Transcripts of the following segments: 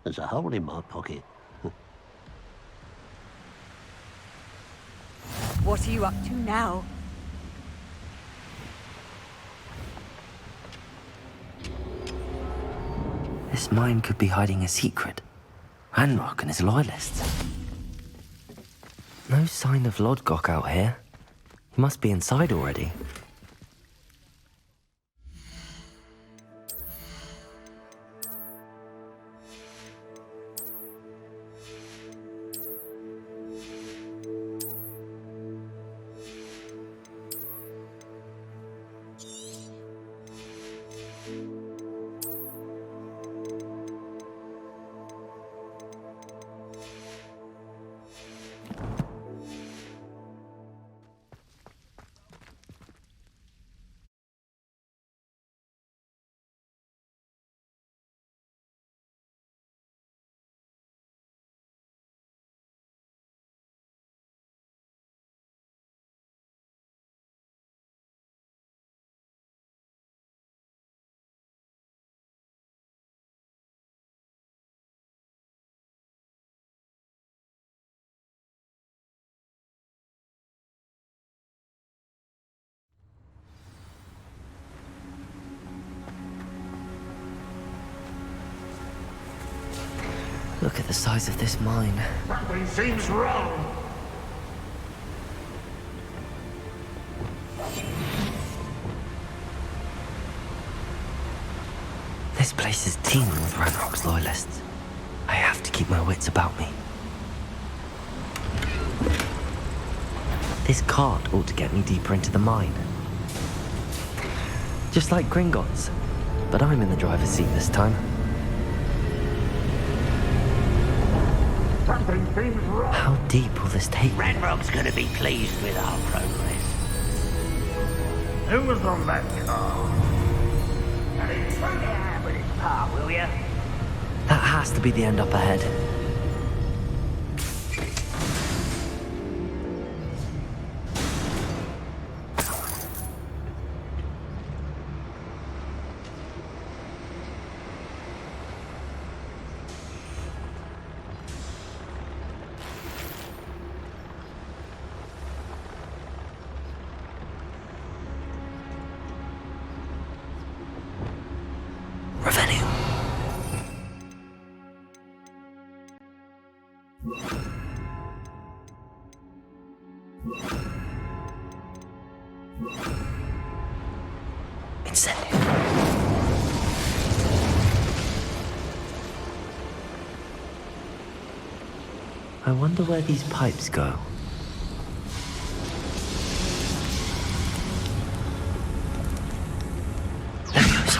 There's a hole in my pocket. What are you up to now? This mine could be hiding a secret. Ranrock and his loyalists. No sign of Lodgok out here. He must be inside already. Look at the size of this mine. Something seems wrong. This place is teeming with Ranrock's loyalists. I have to keep my wits about me. This cart ought to get me deeper into the mine. Just like Gringotts, but I'm in the driver's seat this time. Something seems wrong. How deep will this take me? Ranrock's gonna be pleased with our progress. Who was on that car? Throw your hand with his part, will ya? That has to be the end up ahead. I wonder where these pipes go. There it goes.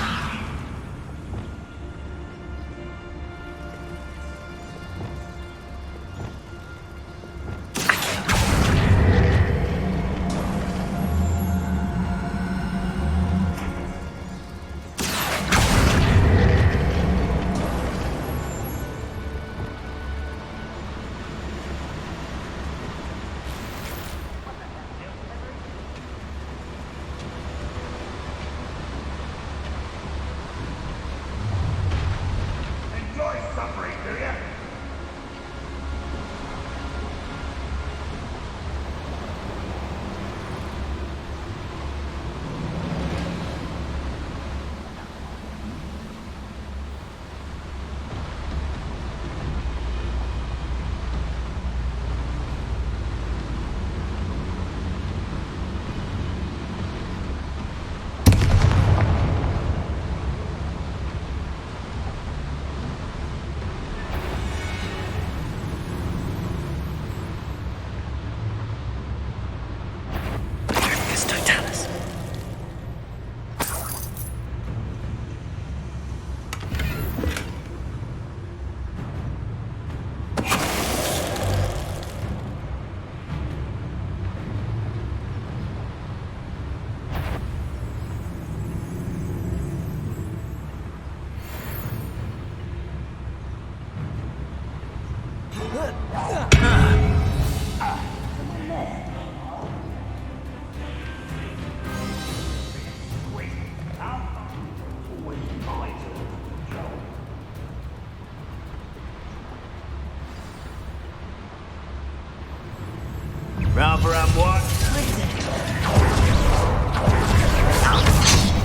Rather have what?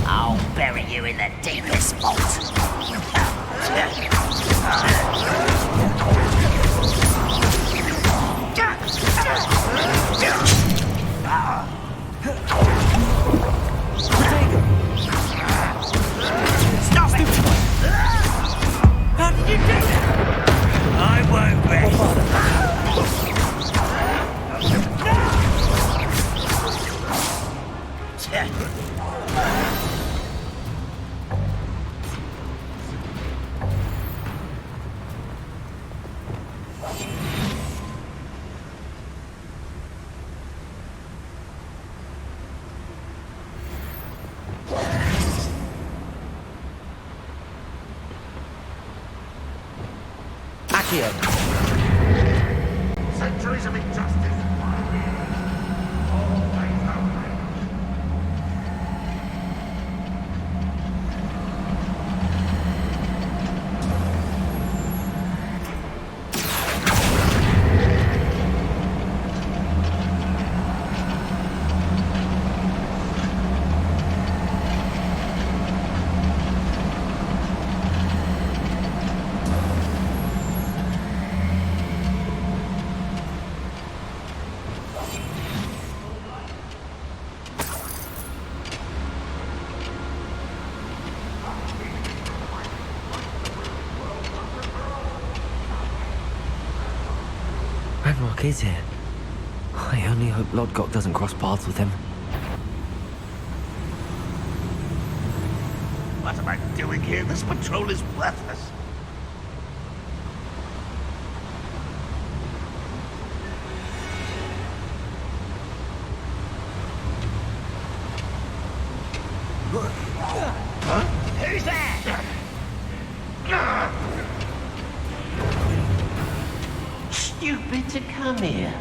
I'll bury you in the deepest vault. Stop it! How did you do that? I won't rest. Centuries of injustice. Always outrage. Ranrock is here. I only hope Lodgok doesn't cross paths with him. What am I doing here? This patrol is worthless. Huh? Who's there? Stupid to come here.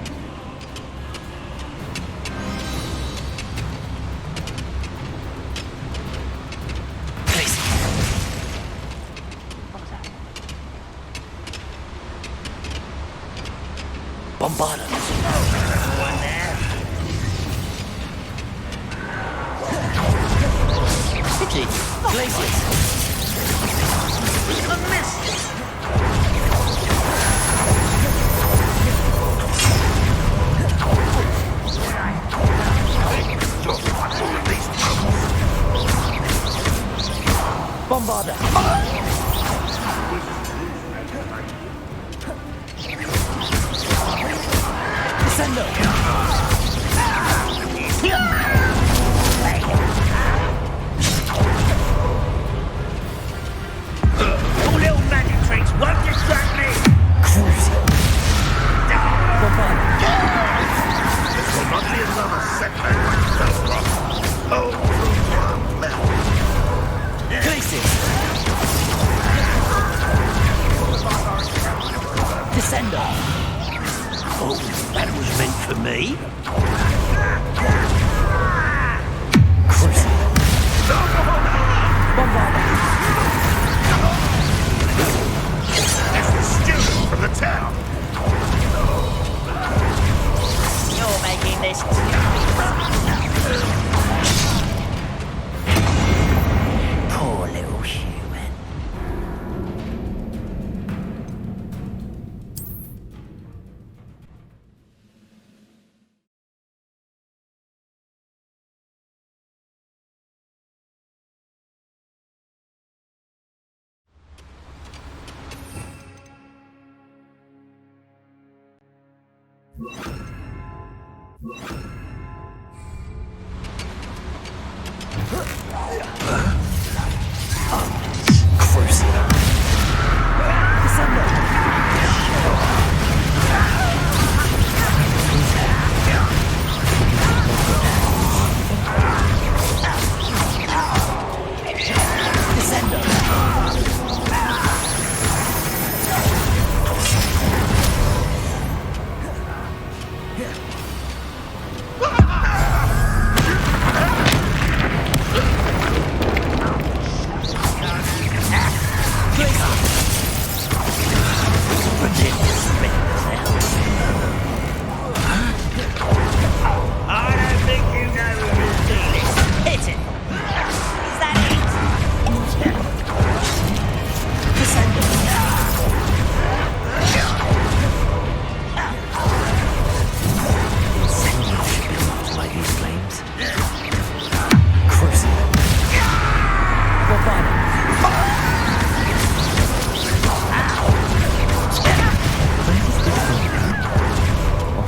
Please. Bombarda. One there. Pity. Places. A miss. Bombarda. Descendo. All little magic tricks won't distract me. Cruising. Bombarda. This will not be another setback like Belrock. Oh, true left. Places. Descendo. Oh, that was meant for me. Cruising. Bombarda. That's the student from the town. You're making this poor little human. Cruising. Descendo.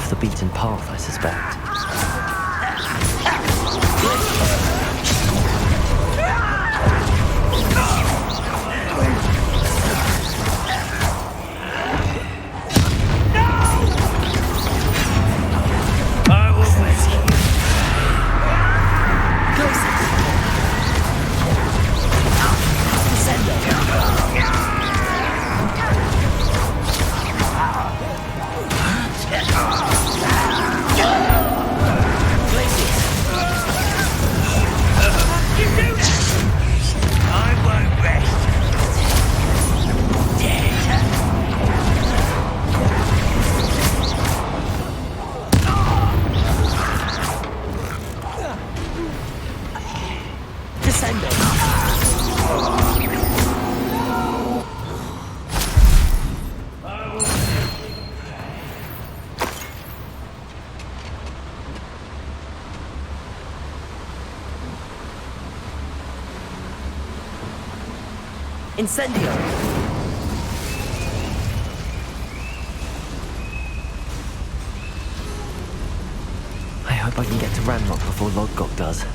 off the beaten path, I suspect. Incendio! I hope I can get to Ranrock before Lodgok does.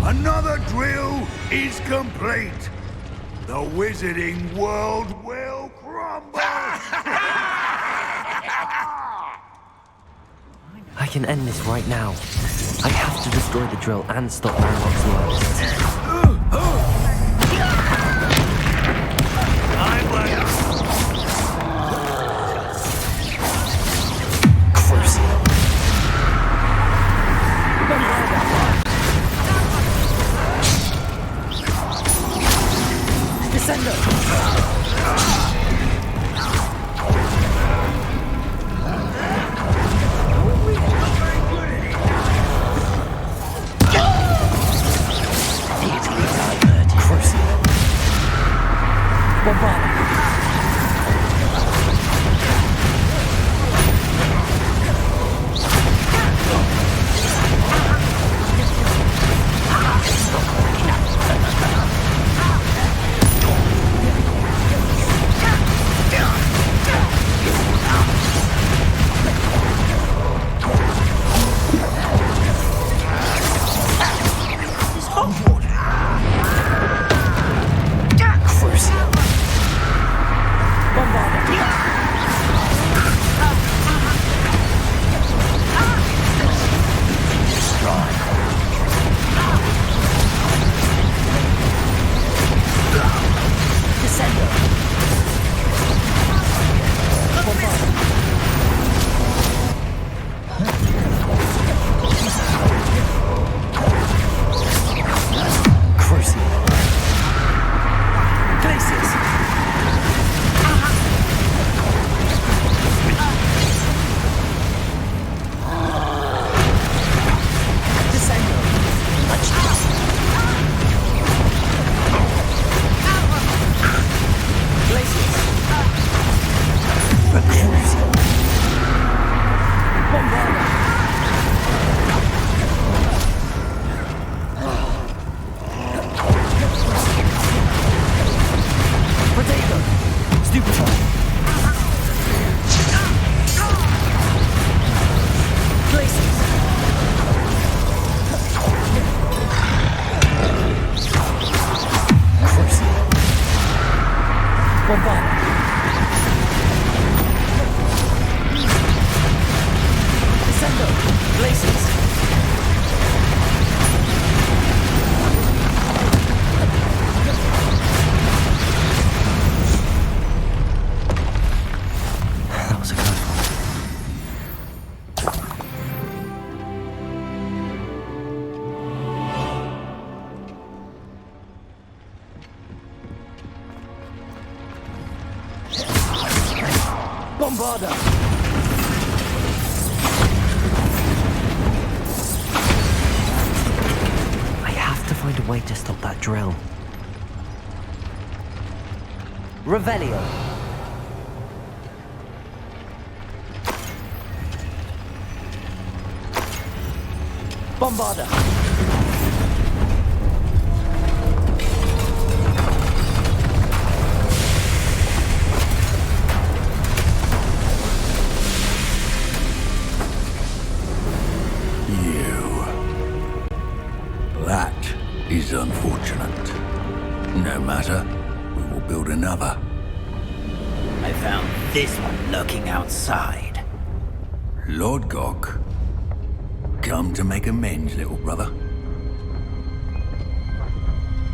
Another drill is complete. The wizarding world will crumble. I can end this right now. I have to destroy the drill and stop Ranrock's loyalists. Bombarda! I have to find a way to stop that drill. Revelio. Bombarder. That is unfortunate. No matter, we will build another. I found this one lurking outside. Lord Gok, come to make amends, little brother.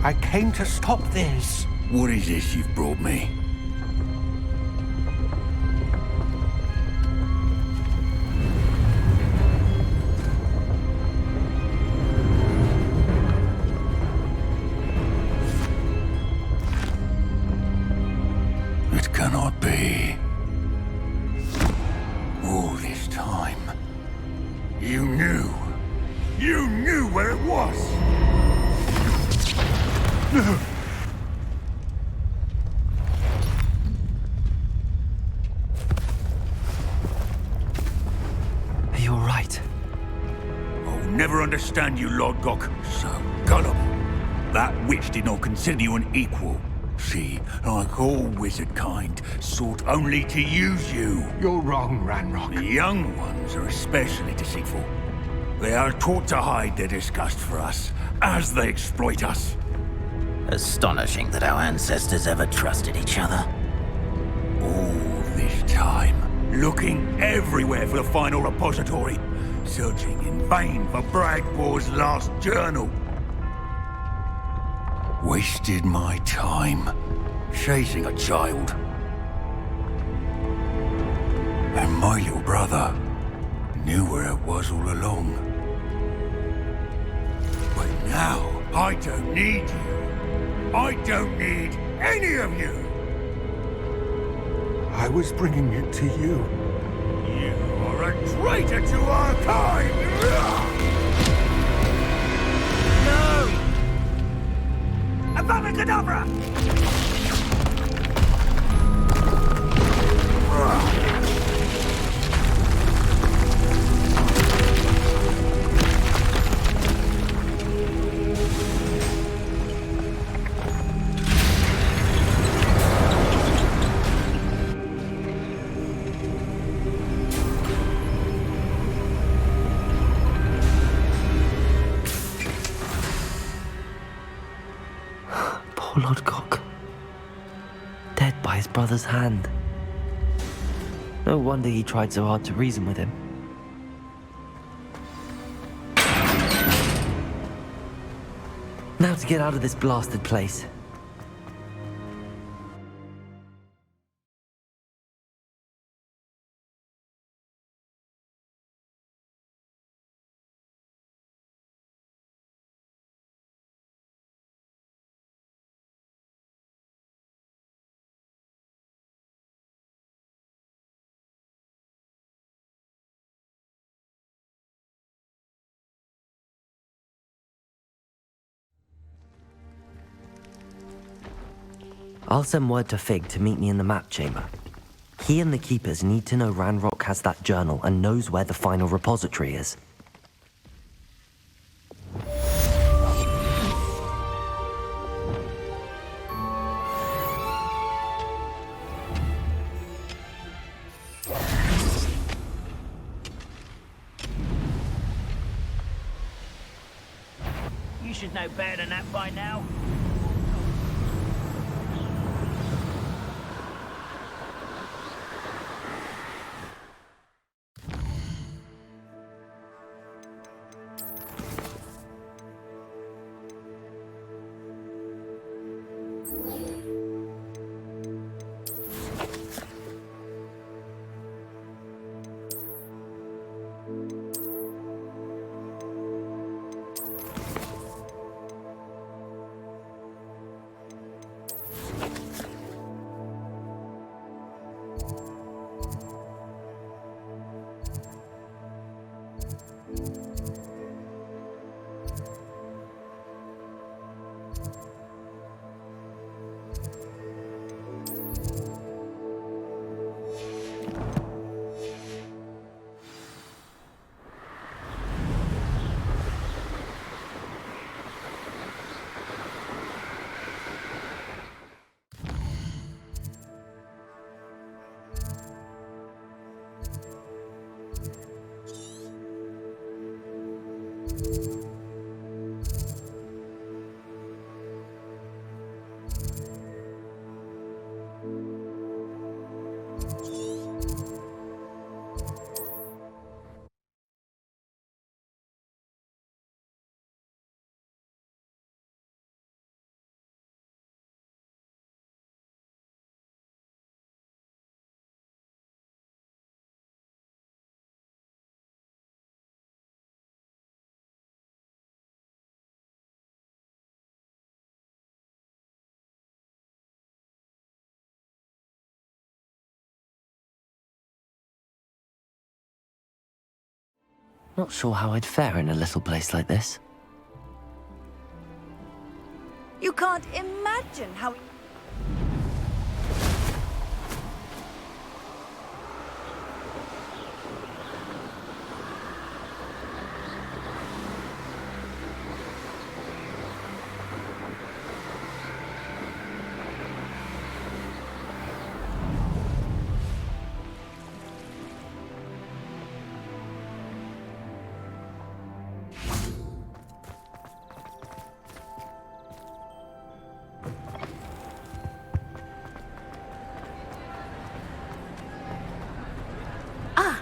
I came to stop this. What is this you've brought me? It cannot be. All this time, You knew. You knew where it was. Are you alright? I'll never understand you, Lord Gok. So gullible. That witch did not consider you an equal. She, like all wizard kind, sought only to use you. You're wrong, Ranrock. The young ones are especially deceitful. They are taught to hide their disgust for us, as they exploit us. Astonishing that our ancestors ever trusted each other. All this time, looking everywhere for the final repository, searching in vain for Bragbor's last journal. Wasted my time, chasing a child. And my little brother knew where it was all along. But now, I don't need you. I don't need any of you. I was bringing it to you. You are a traitor to our kind. No! Avada Kedavra! Poor Lord Gok. Dead by his brother's hand. No wonder he tried so hard to reason with him. Now to get out of this blasted place. I'll send word to Fig to meet me in the map chamber. He and the Keepers need to know Ranrock has that journal and knows where the final repository is. You should know better than that by now. Not sure how I'd fare in a little place like this. You can't imagine how...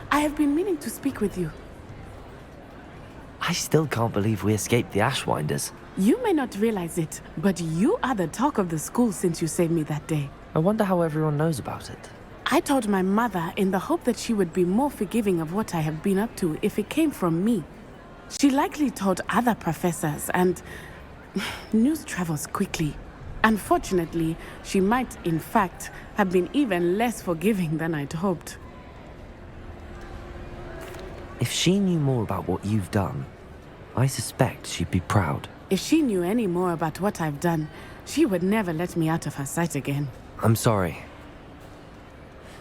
I have been meaning to speak with you. I still can't believe we escaped the Ashwinders. You may not realize it, but you are the talk of the school since you saved me that day. I wonder how everyone knows about it. I told my mother in the hope that she would be more forgiving of what I have been up to if it came from me. She likely told other professors, and news travels quickly. Unfortunately, she might, in fact, have been even less forgiving than I'd hoped. If she knew more about what you've done, I suspect she'd be proud. If she knew any more about what I've done, she would never let me out of her sight again. I'm sorry.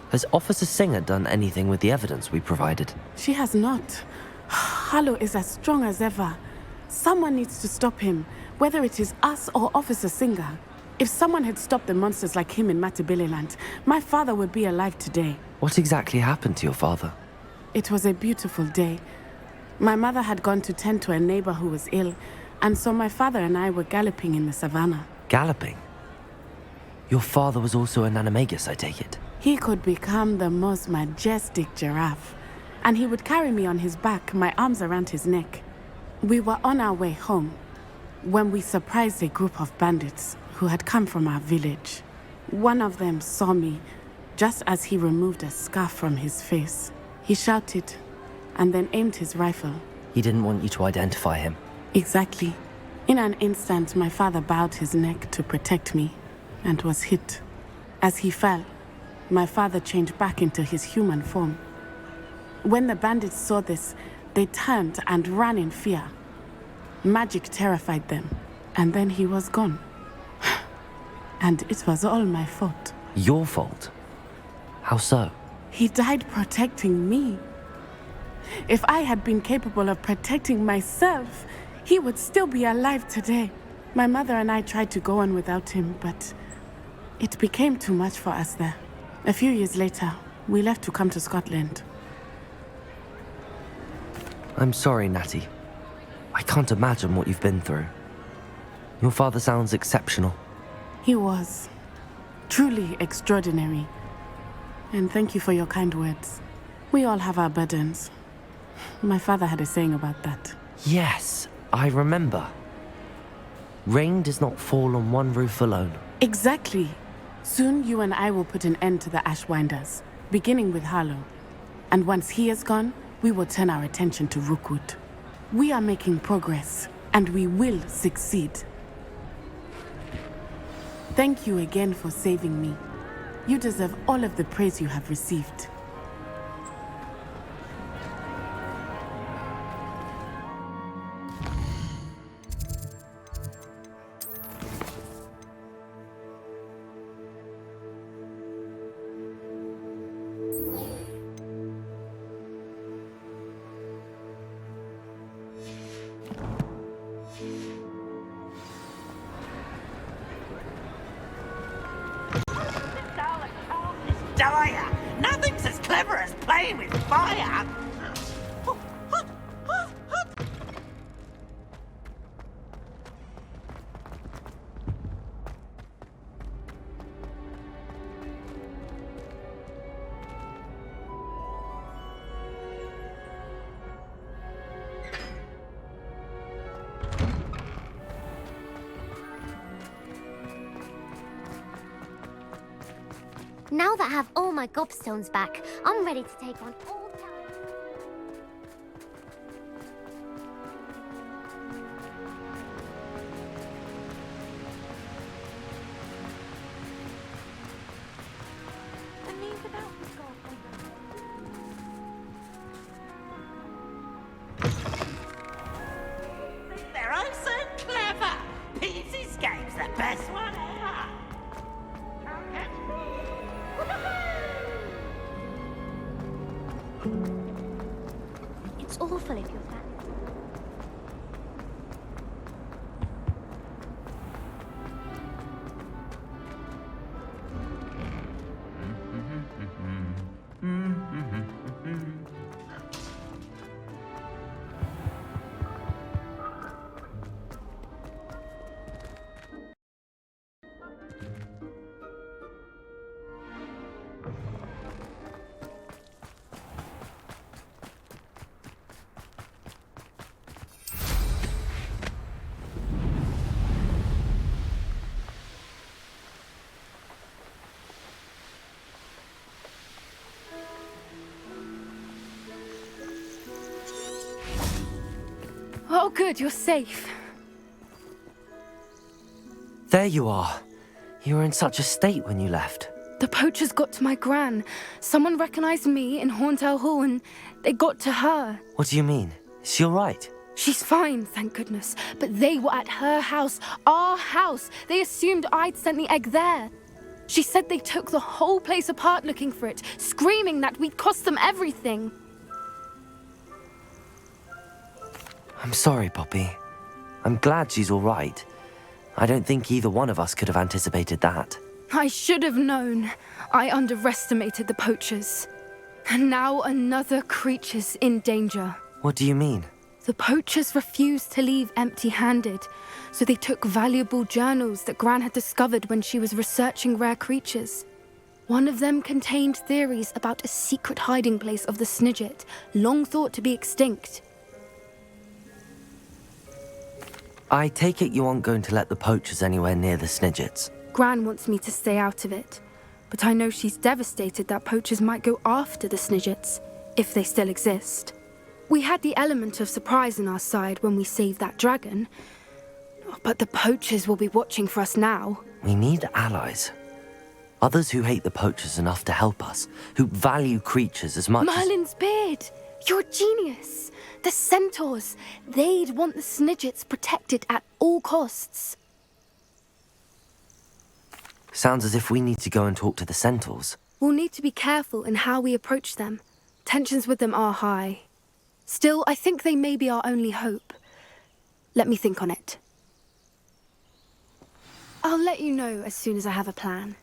Has Officer Singer done anything with the evidence we provided? She has not. Harlow is as strong as ever. Someone needs to stop him, whether it is us or Officer Singer. If someone had stopped the monsters like him in Matabeleland, my father would be alive today. What exactly happened to your father? It was a beautiful day. My mother had gone to tend to a neighbor who was ill, and so my father and I were galloping in the savannah. Galloping? Your father was also an animagus, I take it? He could become the most majestic giraffe, and he would carry me on his back, my arms around his neck. We were on our way home when we surprised a group of bandits who had come from our village. One of them saw me just as he removed a scarf from his face. He shouted and then aimed his rifle. He didn't want you to identify him. Exactly. In an instant, my father bowed his neck to protect me and was hit. As he fell, my father changed back into his human form. When the bandits saw this, they turned and ran in fear. Magic terrified them, and then he was gone. And it was all my fault. Your fault? How so? He died protecting me. If I had been capable of protecting myself, he would still be alive today. My mother and I tried to go on without him, but it became too much for us there. A few years later, we left to come to Scotland. I'm sorry, Natty. I can't imagine what you've been through. Your father sounds exceptional. He was truly extraordinary. And thank you for your kind words. We all have our burdens. My father had a saying about that. Yes, I remember. Rain does not fall on one roof alone. Exactly. Soon you and I will put an end to the Ashwinders, beginning with Harlow. And once he is gone, we will turn our attention to Rookwood. We are making progress, and we will succeed. Thank you again for saving me. You deserve all of the praise you have received. Nothing's as clever as playing with fire. Now that I have all my gobstones back, I'm ready to take on all challenges. They're oh so clever. Pete's escape's the best one ever. Can't catch me. It's awful if you're fat. Oh, good, you're safe. There you are. You were in such a state when you left. The poachers got to my gran. Someone recognized me in Horntail Hall and they got to her. What do you mean? Is she all right? She's fine, thank goodness. But they were at her house, our house. They assumed I'd sent the egg there. She said they took the whole place apart looking for it, screaming that we'd cost them everything. I'm sorry, Poppy. I'm glad she's all right. I don't think either one of us could have anticipated that. I should have known. I underestimated the poachers. And now another creature's in danger. What do you mean? The poachers refused to leave empty-handed, so they took valuable journals that Gran had discovered when she was researching rare creatures. One of them contained theories about a secret hiding place of the Snidget, long thought to be extinct. I take it you aren't going to let the poachers anywhere near the Snidgets. Gran wants me to stay out of it, but I know she's devastated that poachers might go after the Snidgets, if they still exist. We had the element of surprise on our side when we saved that dragon, but the poachers will be watching for us now. We need allies. Others who hate the poachers enough to help us, who value creatures as much Merlin's beard! You're a genius! The centaurs! They'd want the Snidgets protected at all costs. Sounds as if we need to go and talk to the centaurs. We'll need to be careful in how we approach them. Tensions with them are high. Still, I think they may be our only hope. Let me think on it. I'll let you know as soon as I have a plan.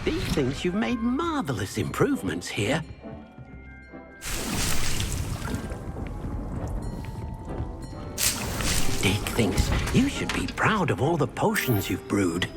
He thinks you've made marvelous improvements here. Dick thinks you should be proud of all the potions you've brewed.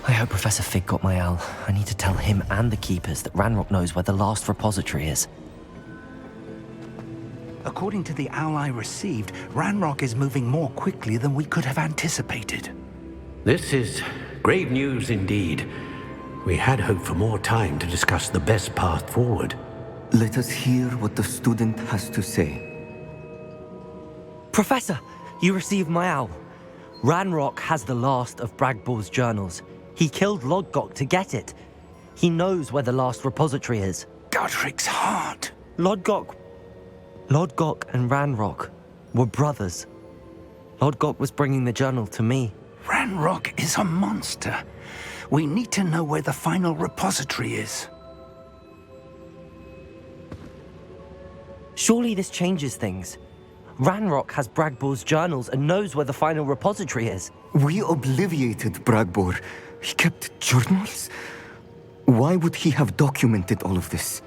I hope Professor Fig got my owl. I need to tell him and the Keepers that Ranrock knows where the last repository is. According to the owl I received, Ranrock is moving more quickly than we could have anticipated. This is grave news indeed. We had hoped for more time to discuss the best path forward. Let us hear what the student has to say. Professor, you received my owl. Ranrock has the last of Bragbor's journals. He killed Lodgok to get it. He knows where the last repository is. Godric's heart. Lodgok and Ranrock were brothers. Lodgok was bringing the journal to me. Ranrock is a monster. We need to know where the final repository is. Surely this changes things. Ranrock has Bragbor's journals and knows where the final repository is. We obliviated Bragbor. He kept journals? Why would he have documented all of this?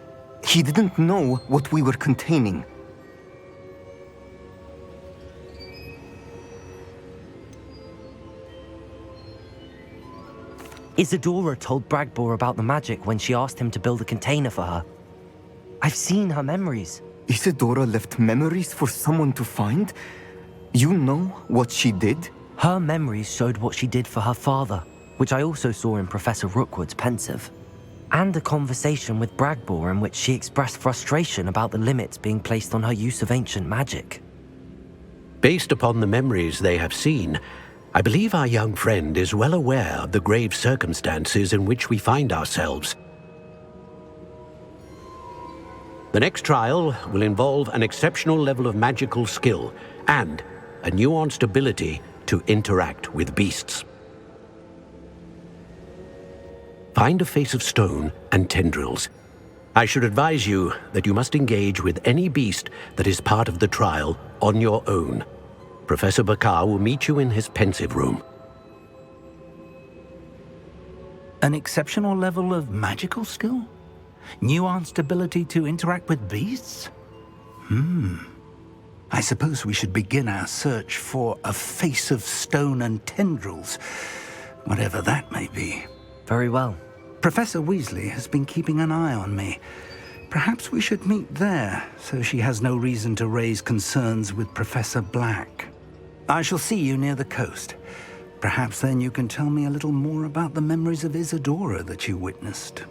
He didn't know what we were containing. Isadora told Bragbor about the magic when she asked him to build a container for her. I've seen her memories. Isadora left memories for someone to find? You know what she did? Her memories showed what she did for her father, which I also saw in Professor Rookwood's pensive. And a conversation with Bragbor in which she expressed frustration about the limits being placed on her use of ancient magic. Based upon the memories they have seen, I believe our young friend is well aware of the grave circumstances in which we find ourselves. The next trial will involve an exceptional level of magical skill and a nuanced ability to interact with beasts. Find a face of stone and tendrils. I should advise you that you must engage with any beast that is part of the trial on your own. Professor Bakar will meet you in his pensive room. An exceptional level of magical skill? Nuanced ability to interact with beasts? I suppose we should begin our search for a face of stone and tendrils, whatever that may be. Very well. Professor Weasley has been keeping an eye on me. Perhaps we should meet there, so she has no reason to raise concerns with Professor Black. I shall see you near the coast. Perhaps then you can tell me a little more about the memories of Isadora that you witnessed.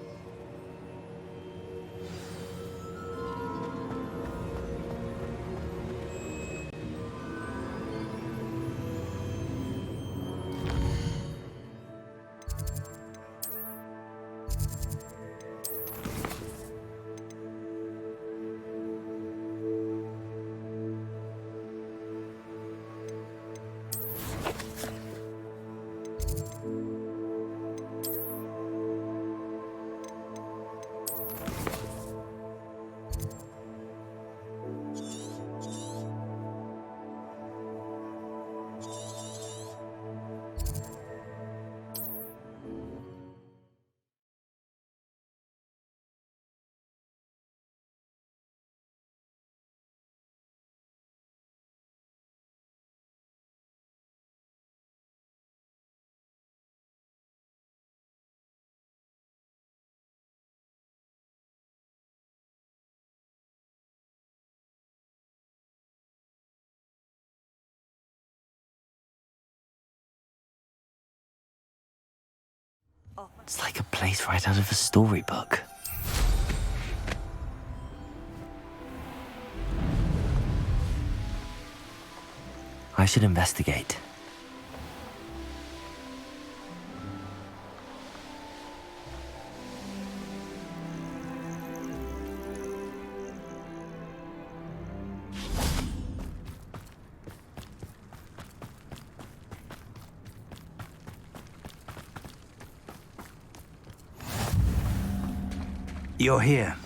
It's like a place right out of a storybook. I should investigate. You're here.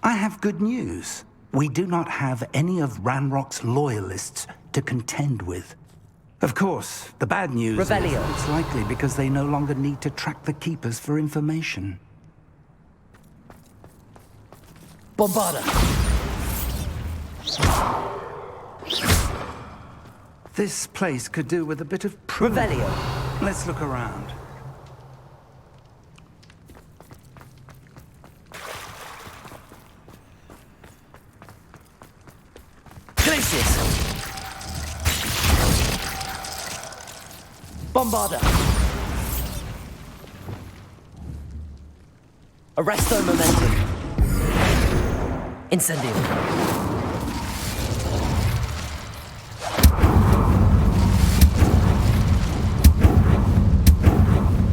I have good news. We do not have any of Ranrock's loyalists to contend with. Of course, the bad news is that it's likely because they no longer need to track the Keepers for information. Bombarda! This place could do with a bit of pruning. Revelio! Let's look around. Theseus! Bombarder! Arresto momentum! Incendio!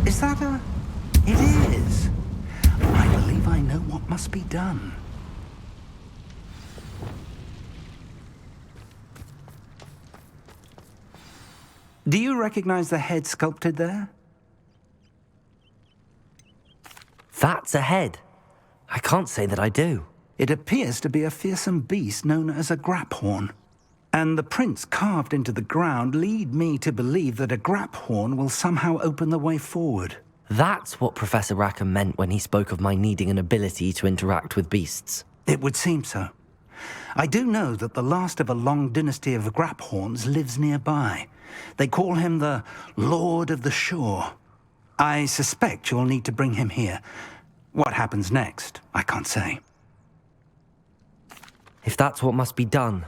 Is that a... It is. I believe I know what must be done. Do you recognize the head sculpted there? That's a head. I can't say that I do. It appears to be a fearsome beast known as a graphorn. And the prints carved into the ground lead me to believe that a graphorn will somehow open the way forward. That's what Professor Rackham meant when he spoke of my needing an ability to interact with beasts. It would seem so. I do know that the last of a long dynasty of graphorns lives nearby. They call him the Lord of the Shore. I suspect you'll need to bring him here. What happens next, I can't say. If that's what must be done,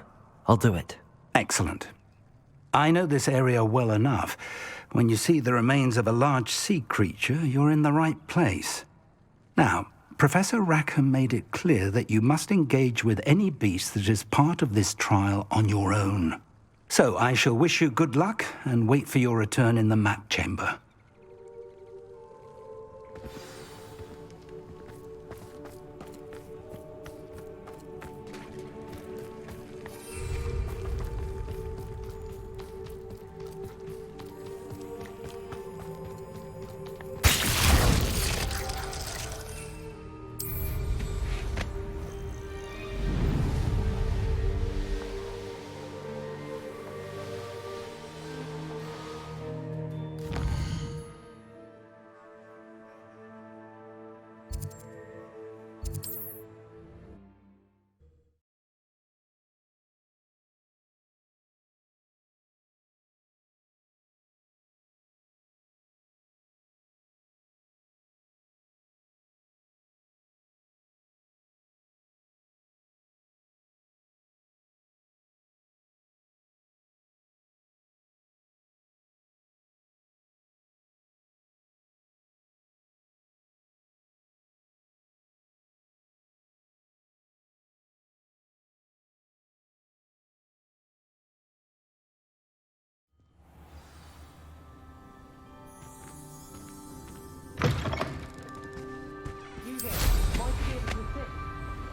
I'll do it. Excellent. I know this area well enough. When you see the remains of a large sea creature, you're in the right place. Now, Professor Rackham made it clear that you must engage with any beast that is part of this trial on your own. So I shall wish you good luck and wait for your return in the map chamber.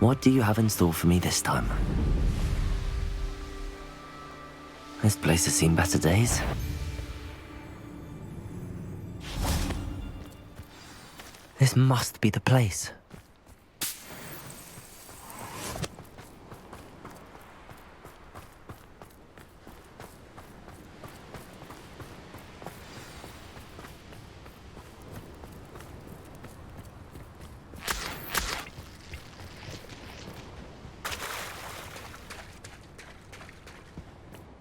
What do you have in store for me this time? This place has seen better days. This must be the place.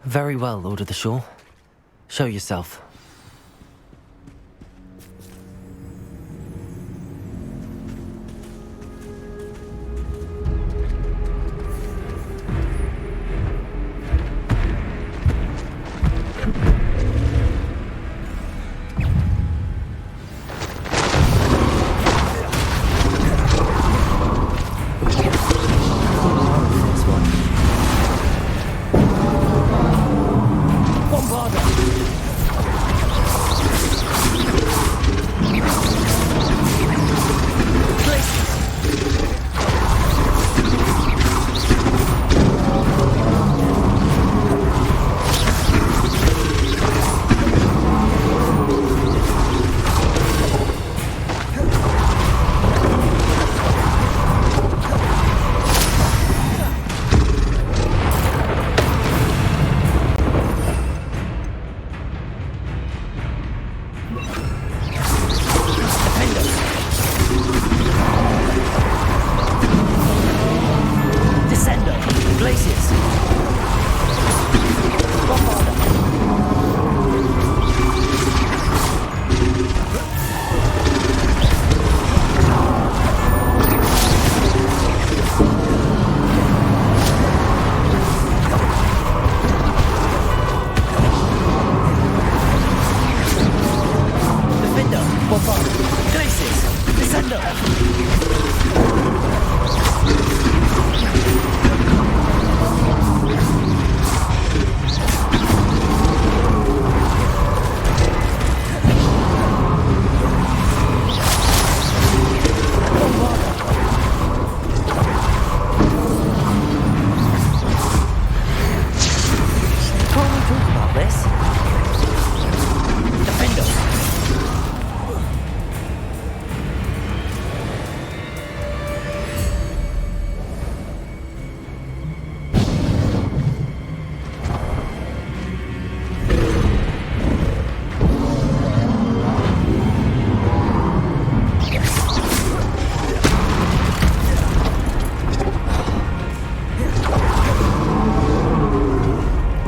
Very well, Lord of the Shore. Show yourself.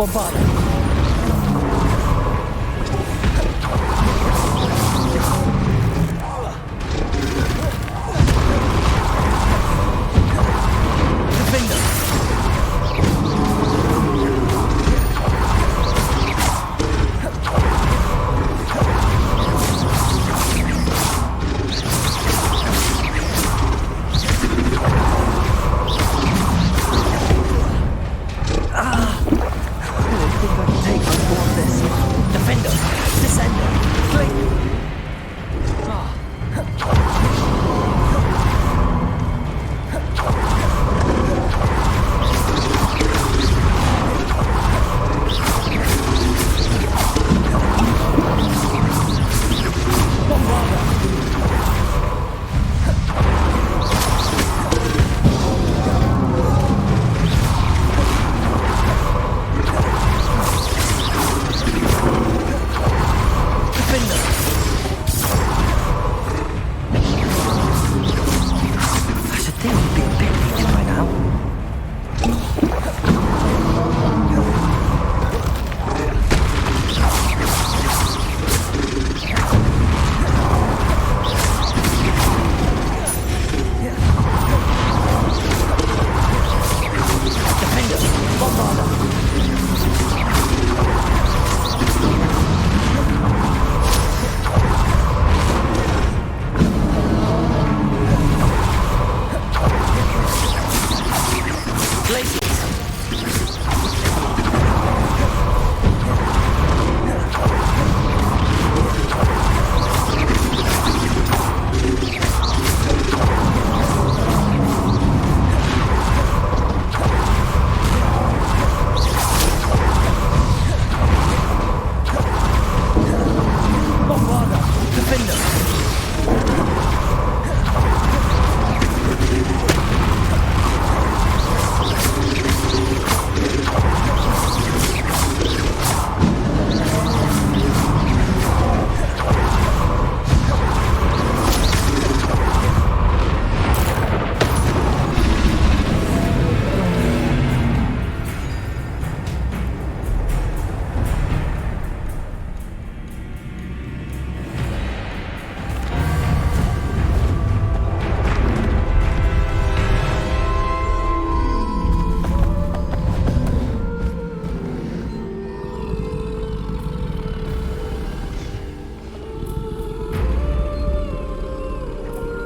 Bombarda.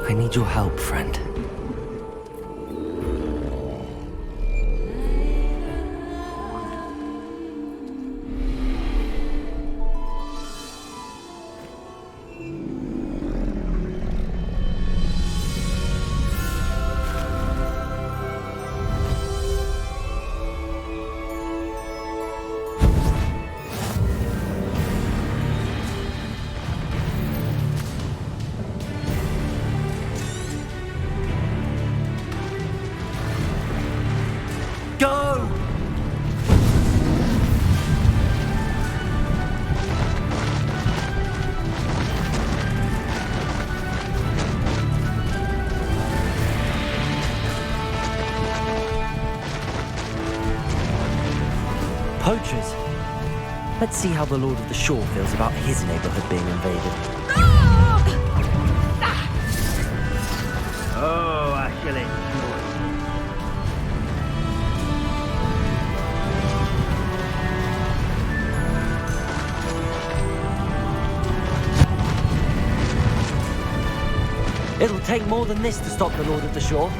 I need your help, friend. Go! Poachers. Let's see how the Lord of the Shore feels about his neighborhood being invaded. Oh, I shall enjoy. It'll take more than this to stop the Lord of the Shore.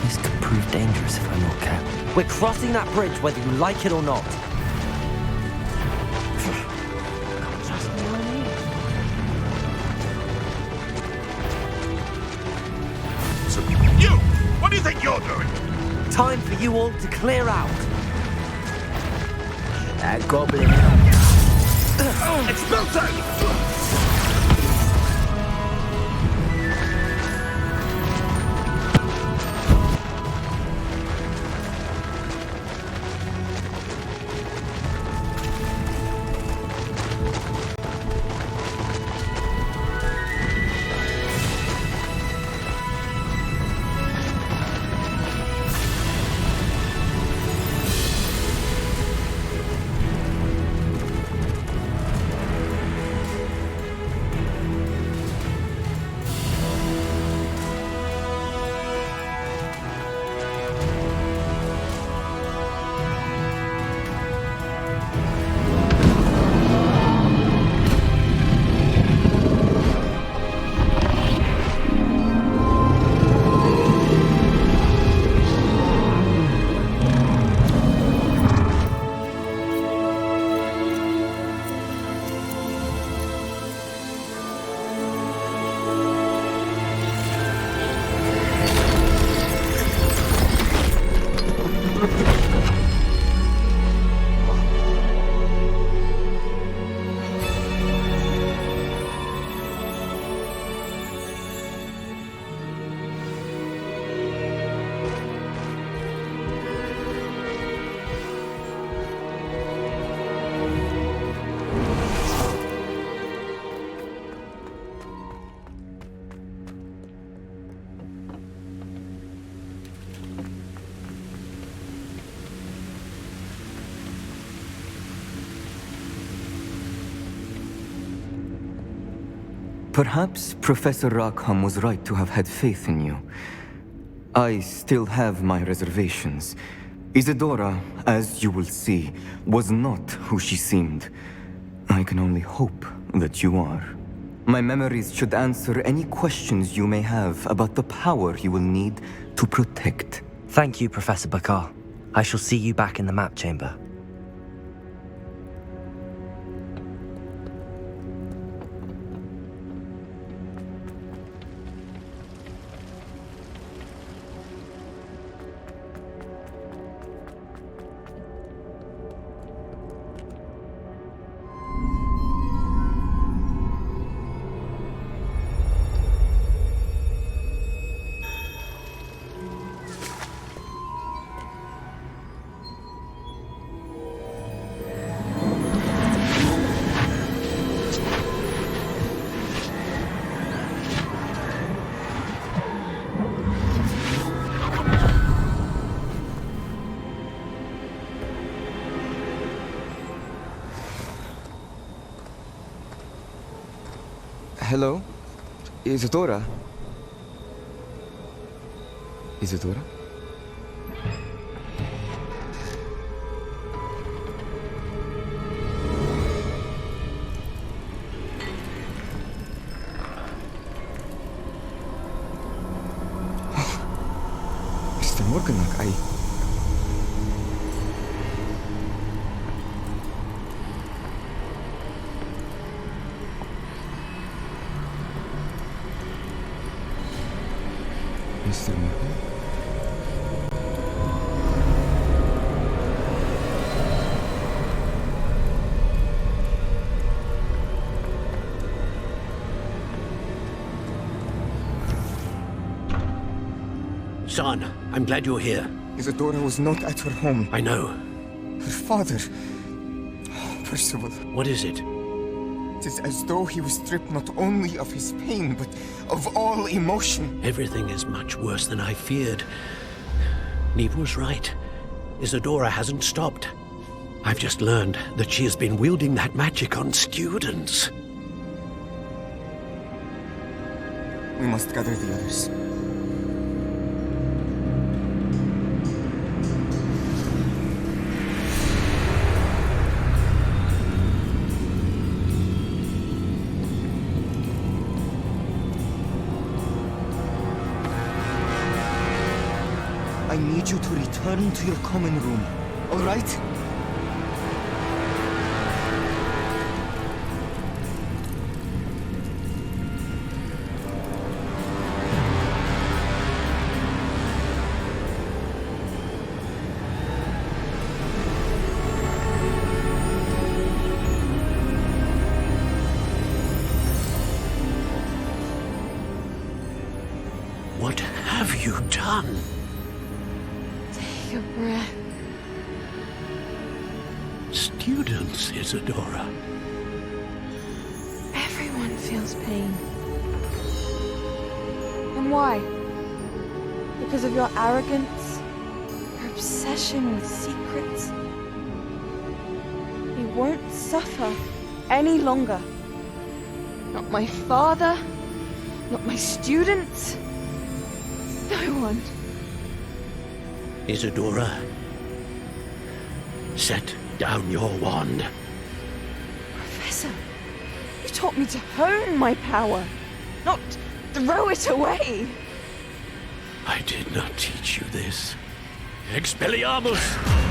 This could prove dangerous if I'm not careful. We're crossing that bridge whether you like it or not. You! What do you think you're doing? Time for you all to clear out. That goblin. Expulso! Perhaps Professor Rackham was right to have had faith in you. I still have my reservations. Isadora, as you will see, was not who she seemed. I can only hope that you are. My memories should answer any questions you may have about the power you will need to protect. Thank you, Professor Bakar. I shall see you back in the map chamber. Hello? Isadora? Isadora? Mr. Morganach, Mr. Morgan? Son, I'm glad you're here. Isadora was not at her home. I know. Her father... Percival. What is it? It is as though he was stripped not only of his pain, but of all emotion. Everything is much worse than I feared. Neve was right. Isadora hasn't stopped. I've just learned that she has been wielding that magic on students. We must gather the others. I need you to return to your common room, all right? What have you done? Take a breath. Students, Isadora. Everyone feels pain. And why? Because of your arrogance? Your obsession with secrets? He won't suffer any longer. Not my father, not my students, no one. Isadora, set down your wand. Professor, you taught me to hone my power, not throw it away. I did not teach you this. Expelliarmus!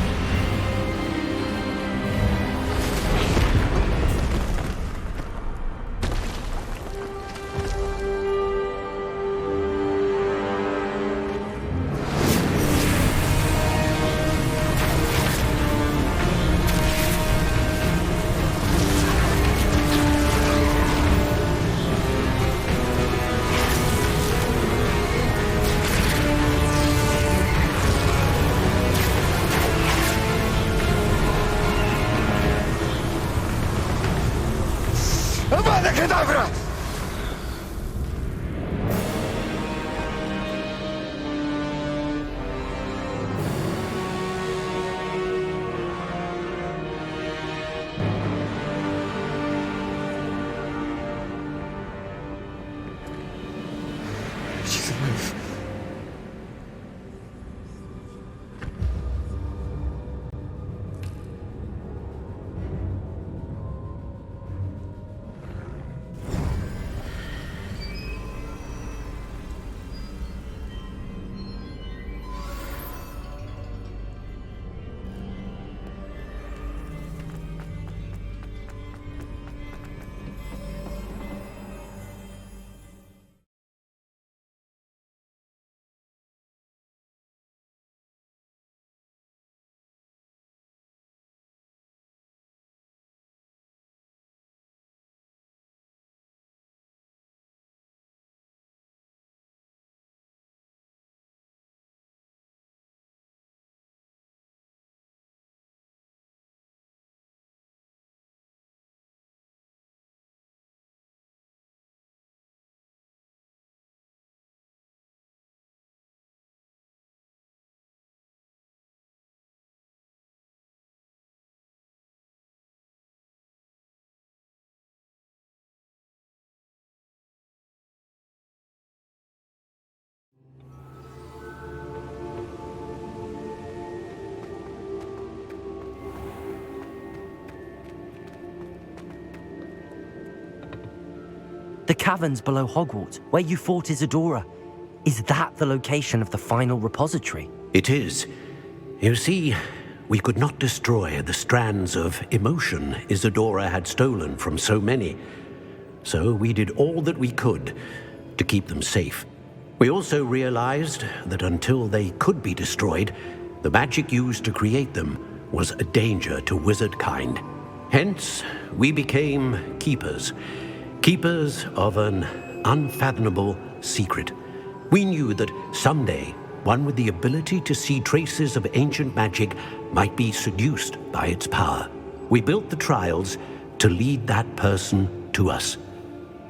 The caverns below Hogwarts, where you fought Isadora. Is that the location of the final repository? It is. You see, we could not destroy the strands of emotion Isadora had stolen from so many. So we did all that we could to keep them safe. We also realized that until they could be destroyed, the magic used to create them was a danger to wizard kind. Hence, we became keepers. Keepers of an unfathomable secret. We knew that someday, one with the ability to see traces of ancient magic might be seduced by its power. We built the trials to lead that person to us,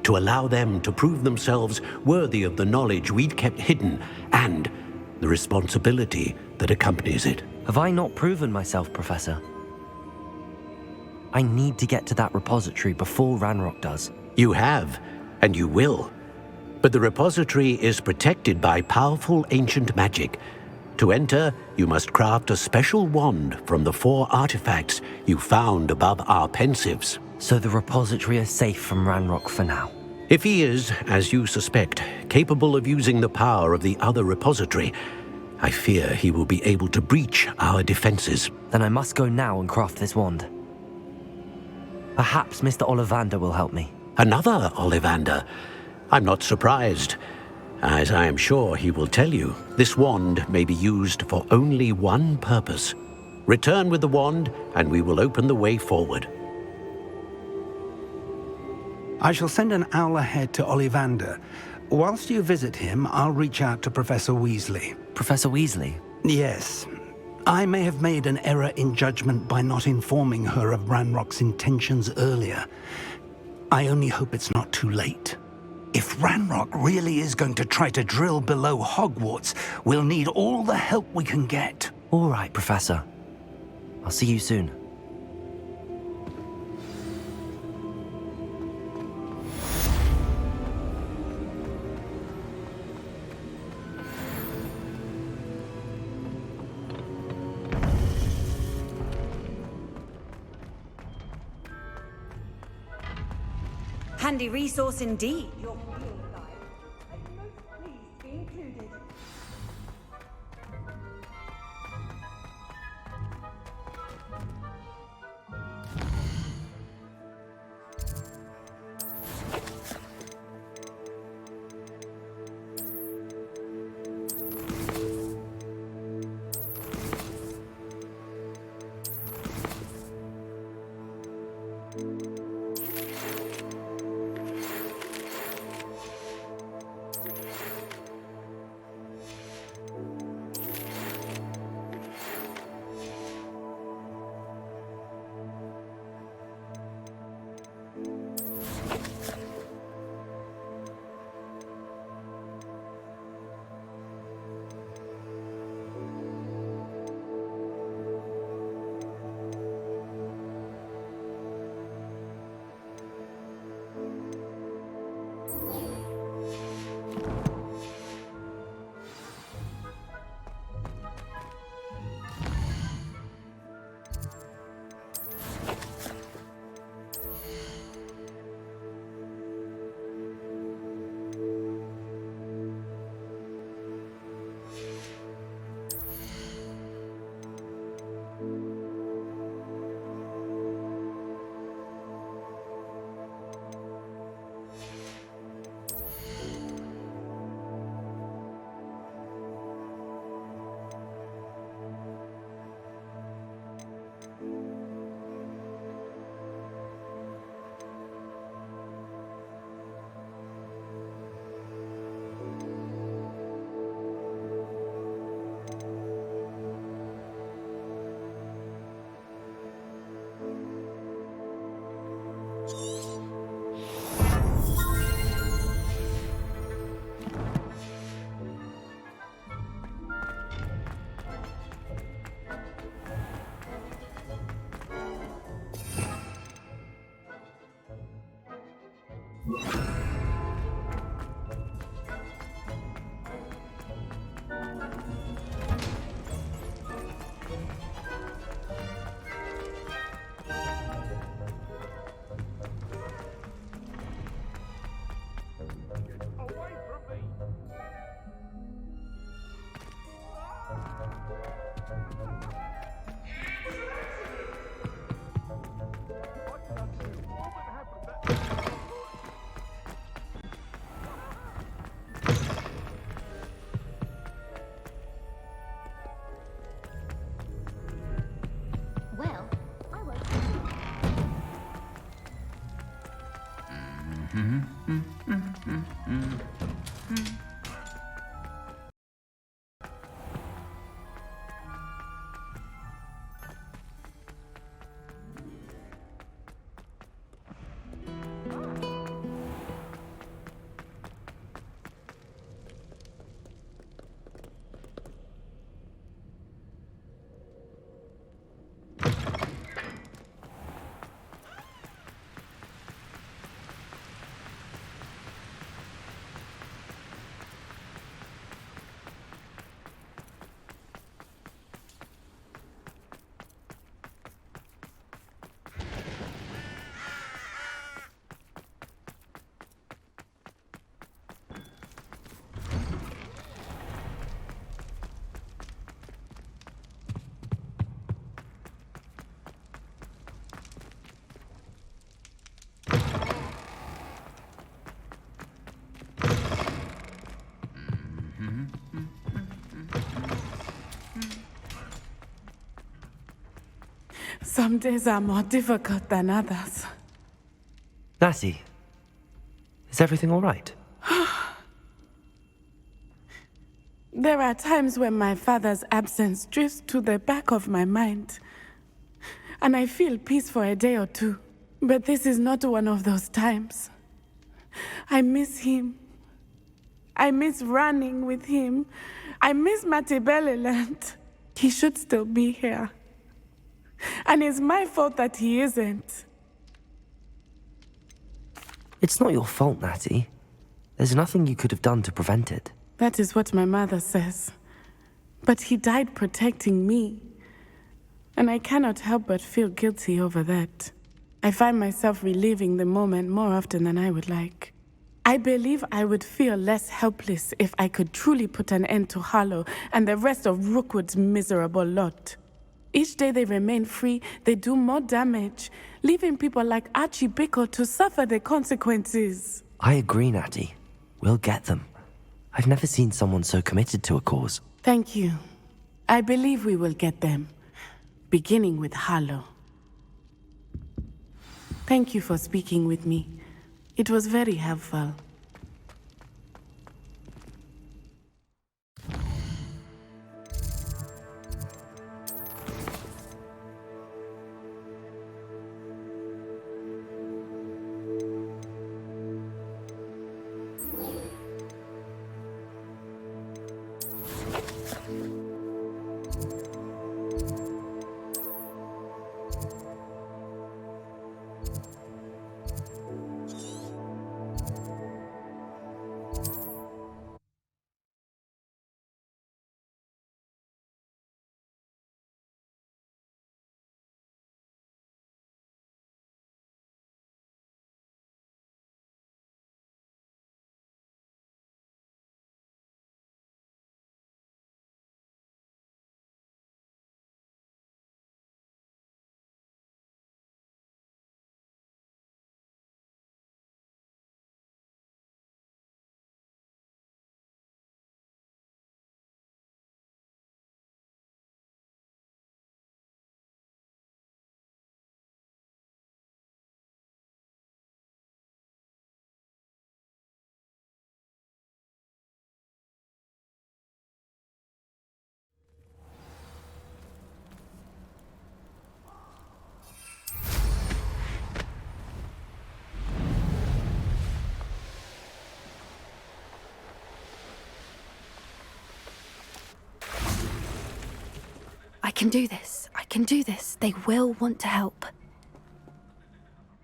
to allow them to prove themselves worthy of the knowledge we'd kept hidden and the responsibility that accompanies it. Have I not proven myself, Professor? I need to get to that repository before Ranrock does. You have, and you will. But the repository is protected by powerful ancient magic. To enter, you must craft a special wand from the 4 artifacts you found above our pensives. So the repository is safe from Ranrock for now? If he is, as you suspect, capable of using the power of the other repository, I fear he will be able to breach our defenses. Then I must go now and craft this wand. Perhaps Mr. Ollivander will help me. Another Ollivander? I'm not surprised. As I am sure he will tell you, this wand may be used for only one purpose. Return with the wand, and we will open the way forward. I shall send an owl ahead to Ollivander. Whilst you visit him, I'll reach out to Professor Weasley. Professor Weasley? Yes. I may have made an error in judgment by not informing her of Ranrock's intentions earlier. I only hope it's not too late. If Ranrock really is going to try to drill below Hogwarts, we'll need all the help we can get. All right, Professor. I'll see you soon. Handy resource indeed. Your field guide. I'm most pleased to be included. Some days are more difficult than others. Natty, is everything all right? There are times when my father's absence drifts to the back of my mind, and I feel peace for a day or two. But this is not one of those times. I miss him. I miss running with him. I miss Matibeleland. He should still be here. And it's my fault that he isn't. It's not your fault, Natty. There's nothing you could have done to prevent it. That is what my mother says. But he died protecting me. And I cannot help but feel guilty over that. I find myself reliving the moment more often than I would like. I believe I would feel less helpless if I could truly put an end to Harlow and the rest of Rookwood's miserable lot. Each day they remain free, they do more damage, leaving people like Archie Bickle to suffer the consequences. I agree, Natty. We'll get them. I've never seen someone so committed to a cause. Thank you. I believe we will get them, beginning with Harlow. Thank you for speaking with me. It was very helpful. I can do this. I can do this. They will want to help.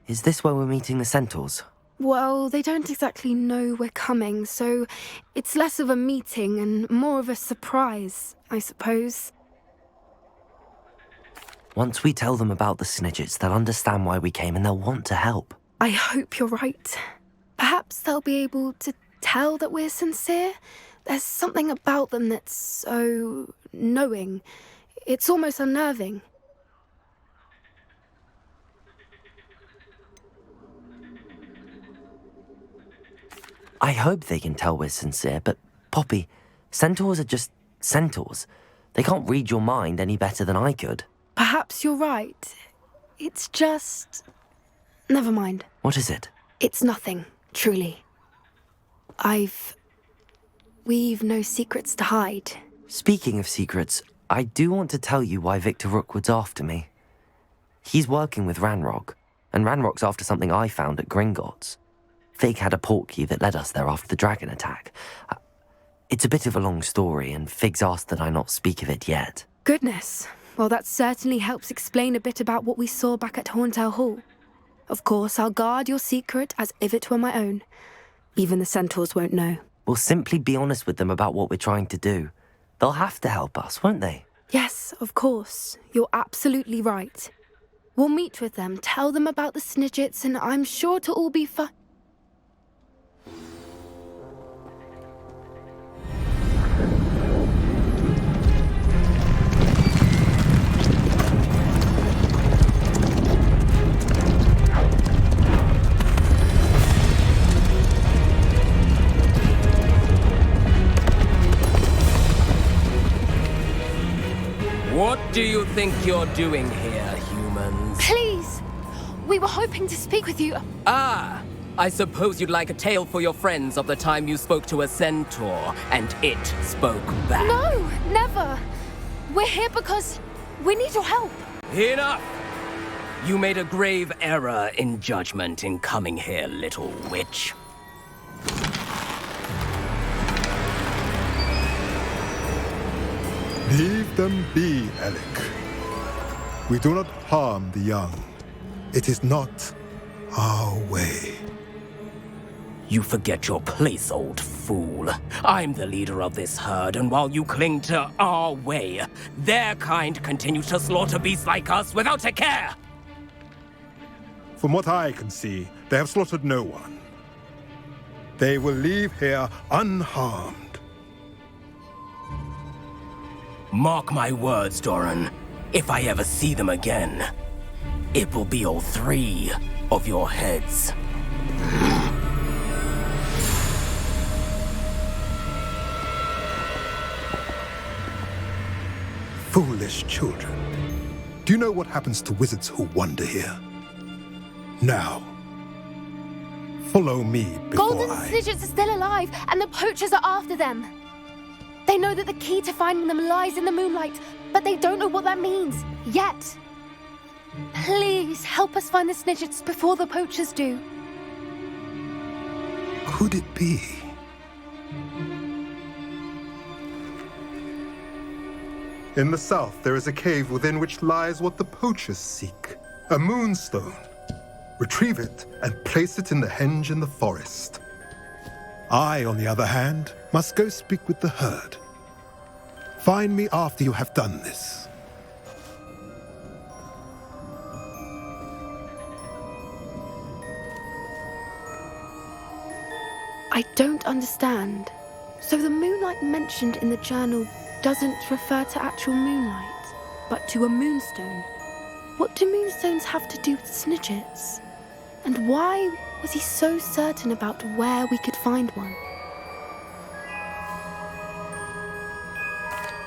Is this where we're meeting the Centaurs? Well, they don't exactly know we're coming, so it's less of a meeting and more of a surprise, I suppose. Once we tell them about the Snidgets, they'll understand why we came and they'll want to help. I hope you're right. Perhaps they'll be able to tell that we're sincere. There's something about them that's so knowing. It's almost unnerving. I hope they can tell we're sincere, but Poppy, Centaurs are just Centaurs. They can't read your mind any better than I could. Perhaps you're right. It's just... Never mind. What is it? It's nothing, truly. We've no secrets to hide. Speaking of secrets, I do want to tell you why Victor Rookwood's after me. He's working with Ranrock, and Ranrock's after something I found at Gringotts. Fig had a portkey that led us there after the dragon attack. It's a bit of a long story, and Fig's asked that I not speak of it yet. Goodness. Well, that certainly helps explain a bit about what we saw back at Horntail Hall. Of course, I'll guard your secret as if it were my own. Even the Centaurs won't know. We'll simply be honest with them about what we're trying to do. They'll have to help us, won't they? Yes, of course. You're absolutely right. We'll meet with them, tell them about the Snidgets, and I'm sure to all be fine. What do you think you're doing here, human? We were hoping to speak with you. Ah, I suppose you'd like a tale for your friends of the time you spoke to a centaur and it spoke back. No, never. We're here because we need your help. Enough! You made a grave error in judgment in coming here, little witch. Leave them be, Alec. We do not harm the young. It is not our way. You forget your place, old fool. I'm the leader of this herd, and while you cling to our way, their kind continue to slaughter beasts like us without a care! From what I can see, they have slaughtered no one. They will leave here unharmed. Mark my words, Doran. If I ever see them again, it will be all 3 of your heads. Foolish children. Do you know what happens to wizards who wander here? Now, follow me before Golden Snidgets are still alive, and the poachers are after them. They know that the key to finding them lies in the moonlight, but they don't know what that means, yet. Please, help us find the Snidgets before the poachers do. Could it be? In the south, there is a cave within which lies what the poachers seek. A moonstone. Retrieve it and place it in the henge in the forest. I, on the other hand, must go speak with the herd. Find me after you have done this. I don't understand. So the moonlight mentioned in the journal doesn't refer to actual moonlight, but to a moonstone. What do moonstones have to do with Snidgets? And why was he so certain about where we could find one?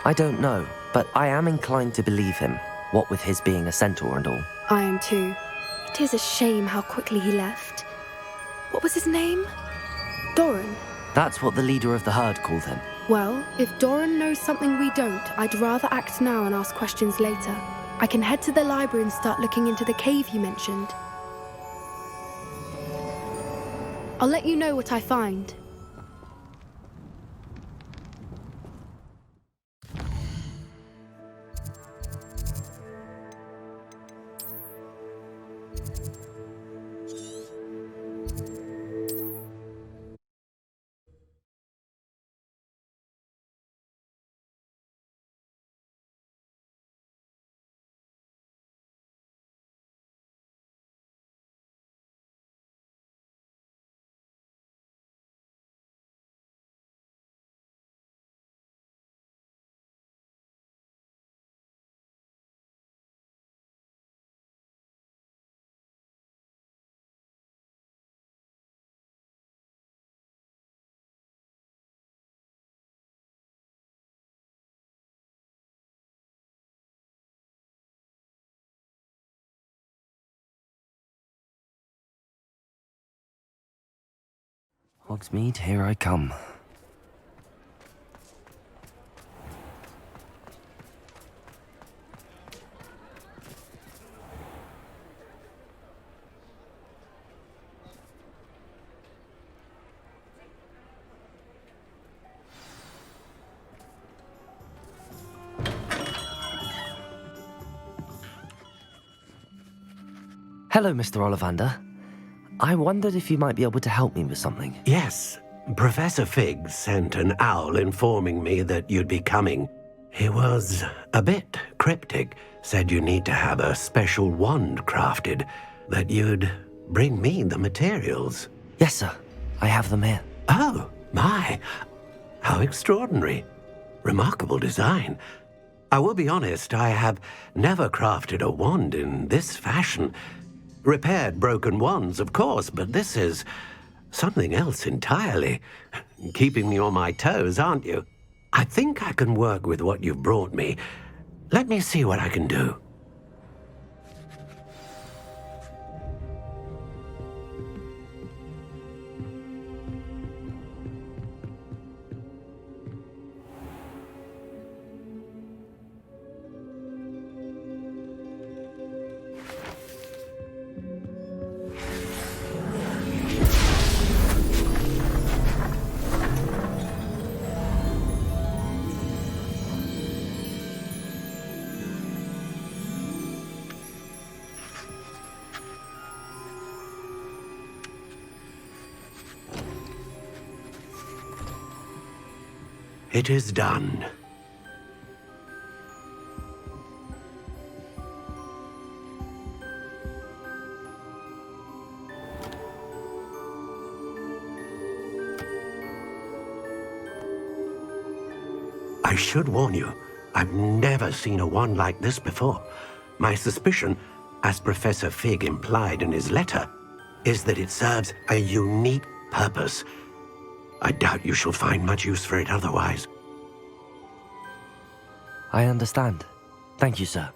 I don't know, but I am inclined to believe him, what with his being a centaur and all. I am too. It is a shame how quickly he left. What was his name? Doran? That's what the leader of the herd called him. Well, if Doran knows something we don't, I'd rather act now and ask questions later. I can head to the library and start looking into the cave you mentioned. I'll let you know what I find. Hogsmeade, here I come. Hello, Mr. Ollivander. I wondered if you might be able to help me with something. Yes. Professor Fig sent an owl informing me that you'd be coming. He was a bit cryptic. Said you need to have a special wand crafted, that you'd bring me the materials. Yes, sir. I have them here. Oh, my. How extraordinary. Remarkable design. I will be honest, I have never crafted a wand in this fashion. Repaired broken wands, of course, but this is something else entirely. Keeping me on my toes, aren't you? I think I can work with what you've brought me. Let me see what I can do. It is done. I should warn you, I've never seen a wand like this before. My suspicion, as Professor Fig implied in his letter, is that it serves a unique purpose. I doubt you shall find much use for it otherwise. I understand. Thank you, sir.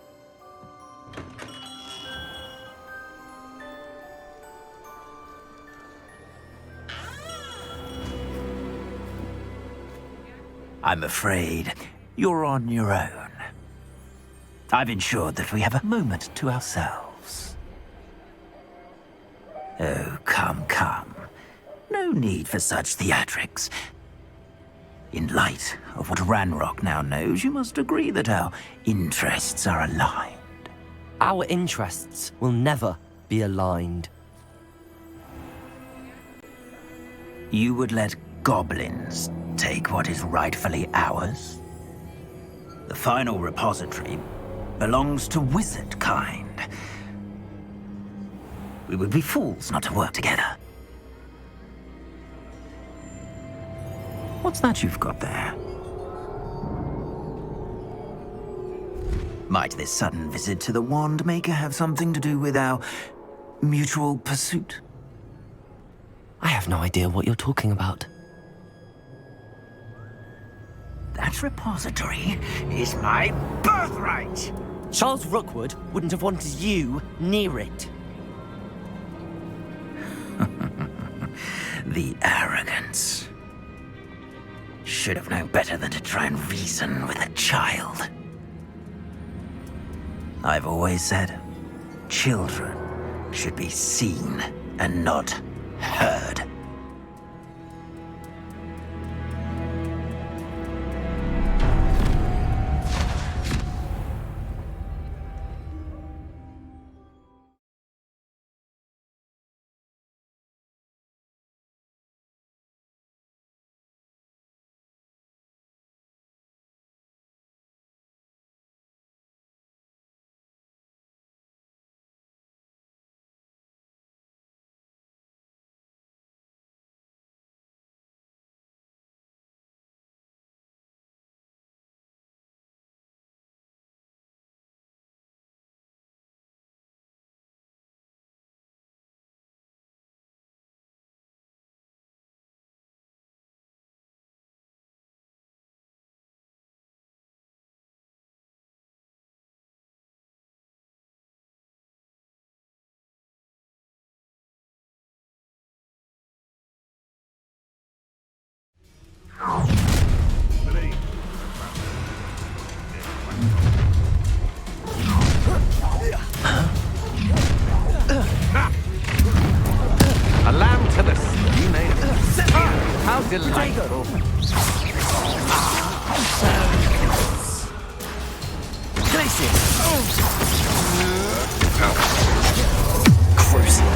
I'm afraid you're on your own. I've ensured that we have a moment to ourselves. Oh, come, come. No need for such theatrics. In light of what Ranrock now knows, you must agree that our interests are aligned. Our interests will never be aligned. You would let goblins take what is rightfully ours? The final repository belongs to wizard kind. We would be fools not to work together. What's that you've got there? Might this sudden visit to the Wand Maker have something to do with our mutual pursuit? I have no idea what you're talking about. That repository is my birthright! Charles Rookwood wouldn't have wanted you near it. The arrogance. Should have known better than to try and reason with a child. I've always said, children should be seen and not heard. A lamb to the sea, mate. How delightful. Crucial.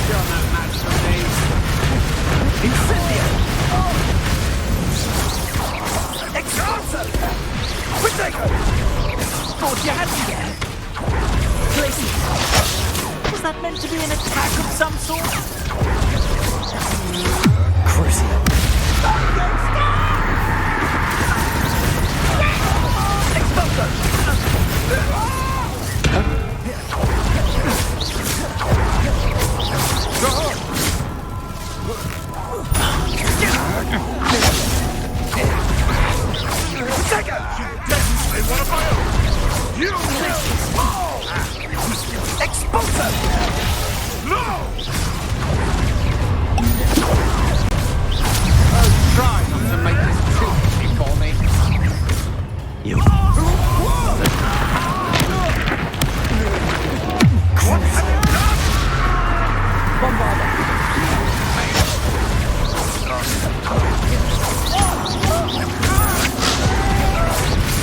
You're no match for me. Incendio! Exalted! Protego! Thought you had me there. Glacier! Was that meant to be an attack of some sort? Crucial. Exploso! They want to fire! You! Expulso! No! Try not to make this too easy for me. You. What have you done? Bombarda.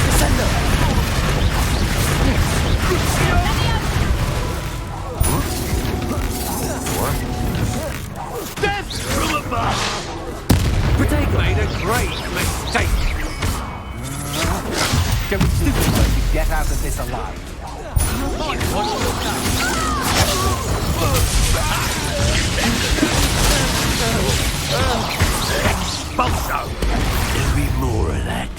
Descendo. What? great mistake. Don't be stupid enough to get out of this alive. Expulso! There'll be more of that.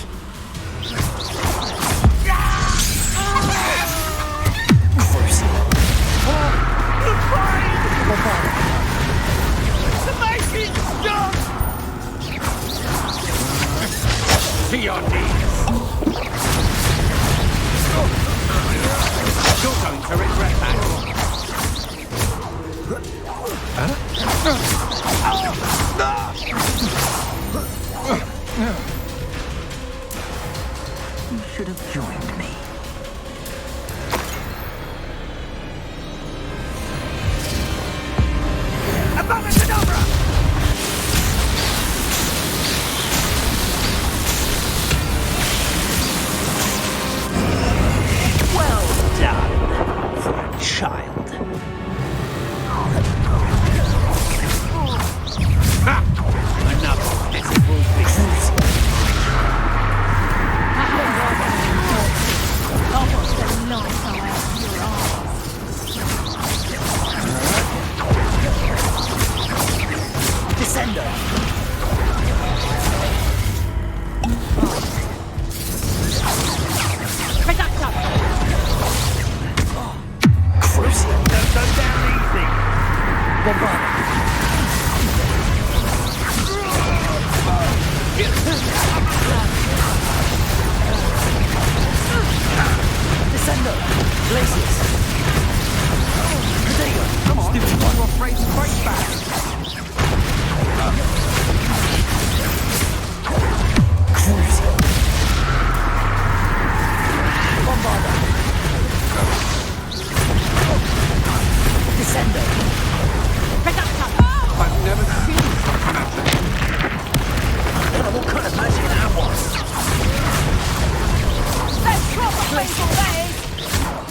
To your knees! You're going to regret that. You should have joined me. Well done for a child. Ha! Another pitiful beast. Almost a knife out of your eyes. Descender. Reductor. Crucial. Don't go down easy. Bombard. Descender. Glaciers. Vega. Come on. Stupid one. You're afraid to fight back. Crucial. Bombarder. Descender. Reductor. I've never seen such magic. What kind of magic that was? Let's drop a fatal phase.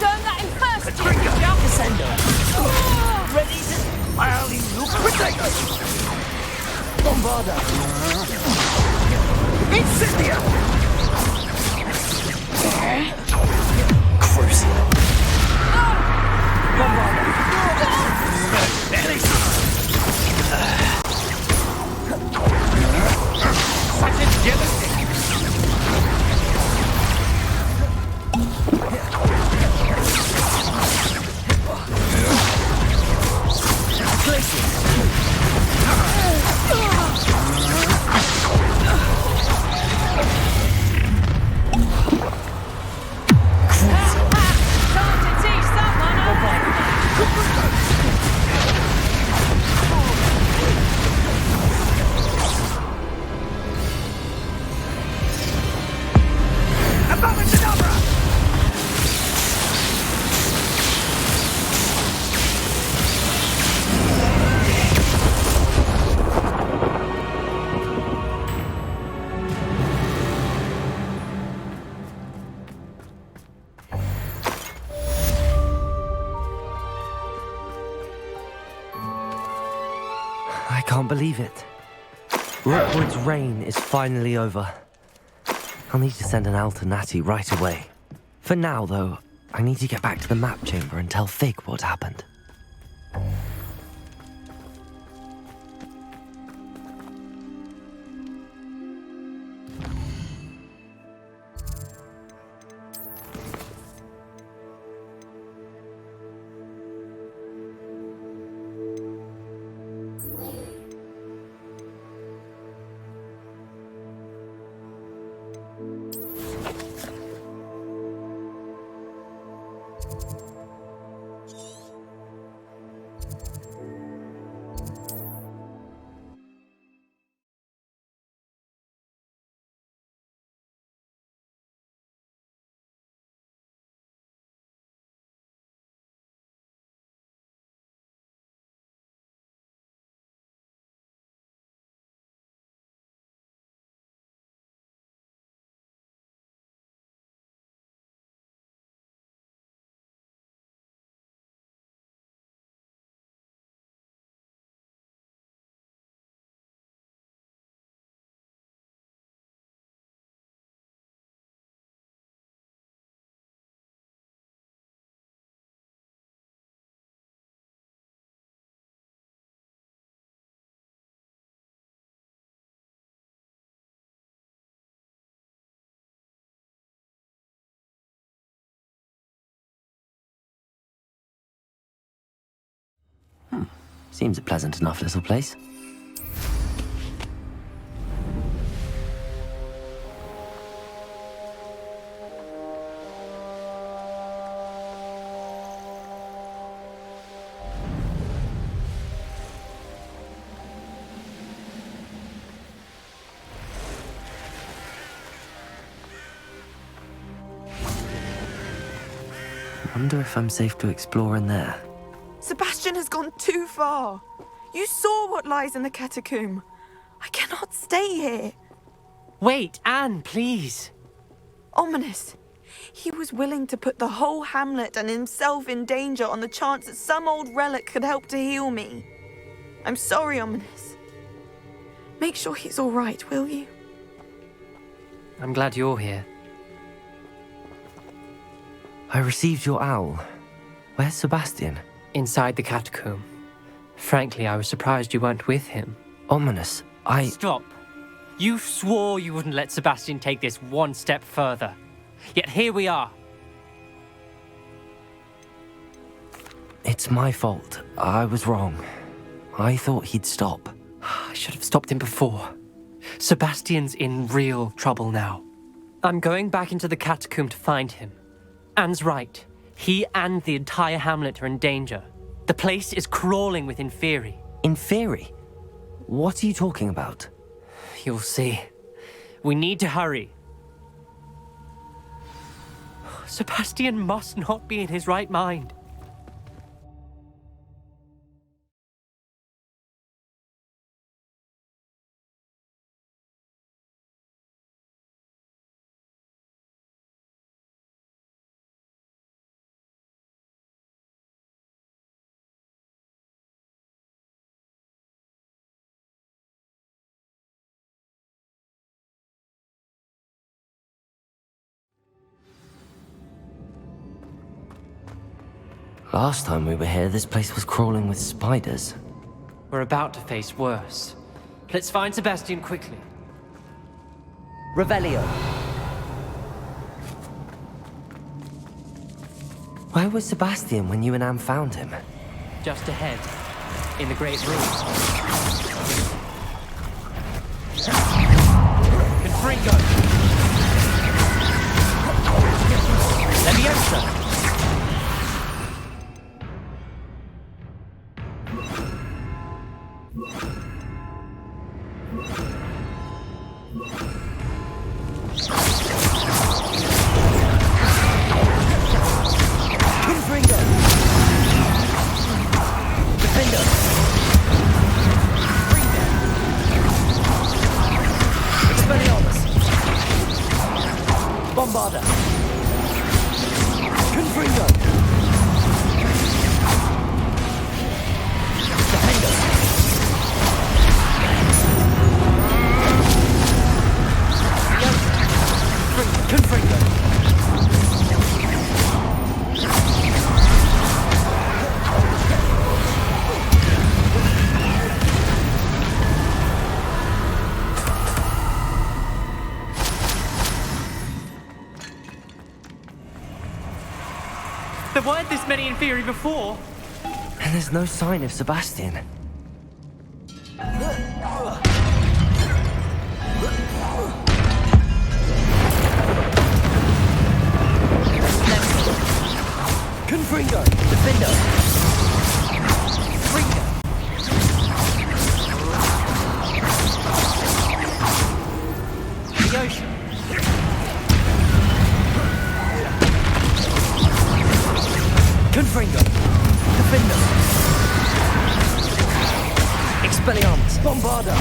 Learn that in first Trigger. year. Descender. Ready to wildly look. Protector. Bombarder. Incendia. Crucial. Bombarder. Such a jealousy! Time to teach someone a I can't believe it. Rookwood's reign is finally over. I'll need to send an Alternati right away. For now, though, I need to get back to the map chamber and tell Fig what happened. Seems a pleasant enough little place. I wonder if I'm safe to explore in there. Sebastian has gone too far. You saw what lies in the catacomb. I cannot stay here. Wait, Anne, please. Ominous. He was willing to put the whole hamlet and himself in danger on the chance that some old relic could help to heal me. I'm sorry, Ominous. Make sure he's all right, will you? I'm glad you're here. I received your owl. Where's Sebastian? Inside the catacomb. Frankly, I was surprised you weren't with him. Ominous, Stop. You swore you wouldn't let Sebastian take this one step further. Yet here we are. It's my fault. I was wrong. I thought he'd stop. I should have stopped him before. Sebastian's in real trouble now. I'm going back into the catacomb to find him. Anne's right. He and the entire hamlet are in danger. The place is crawling with Inferi. Inferi? What are you talking about? You'll see. We need to hurry. Sebastian must not be in his right mind. Last time we were here, this place was crawling with spiders. We're about to face worse. Let's find Sebastian quickly. Revelio. Where was Sebastian when you and Anne found him? Just ahead, in the great room. Confringo! Leviosa! Bombarda! Confringo! Defender! Confringo! There weren't this many Inferi before. And there's no sign of Sebastian. Confringo! Defender! Confringo! The ocean. Confringo! Defender! Expelliarmus! Bombarda!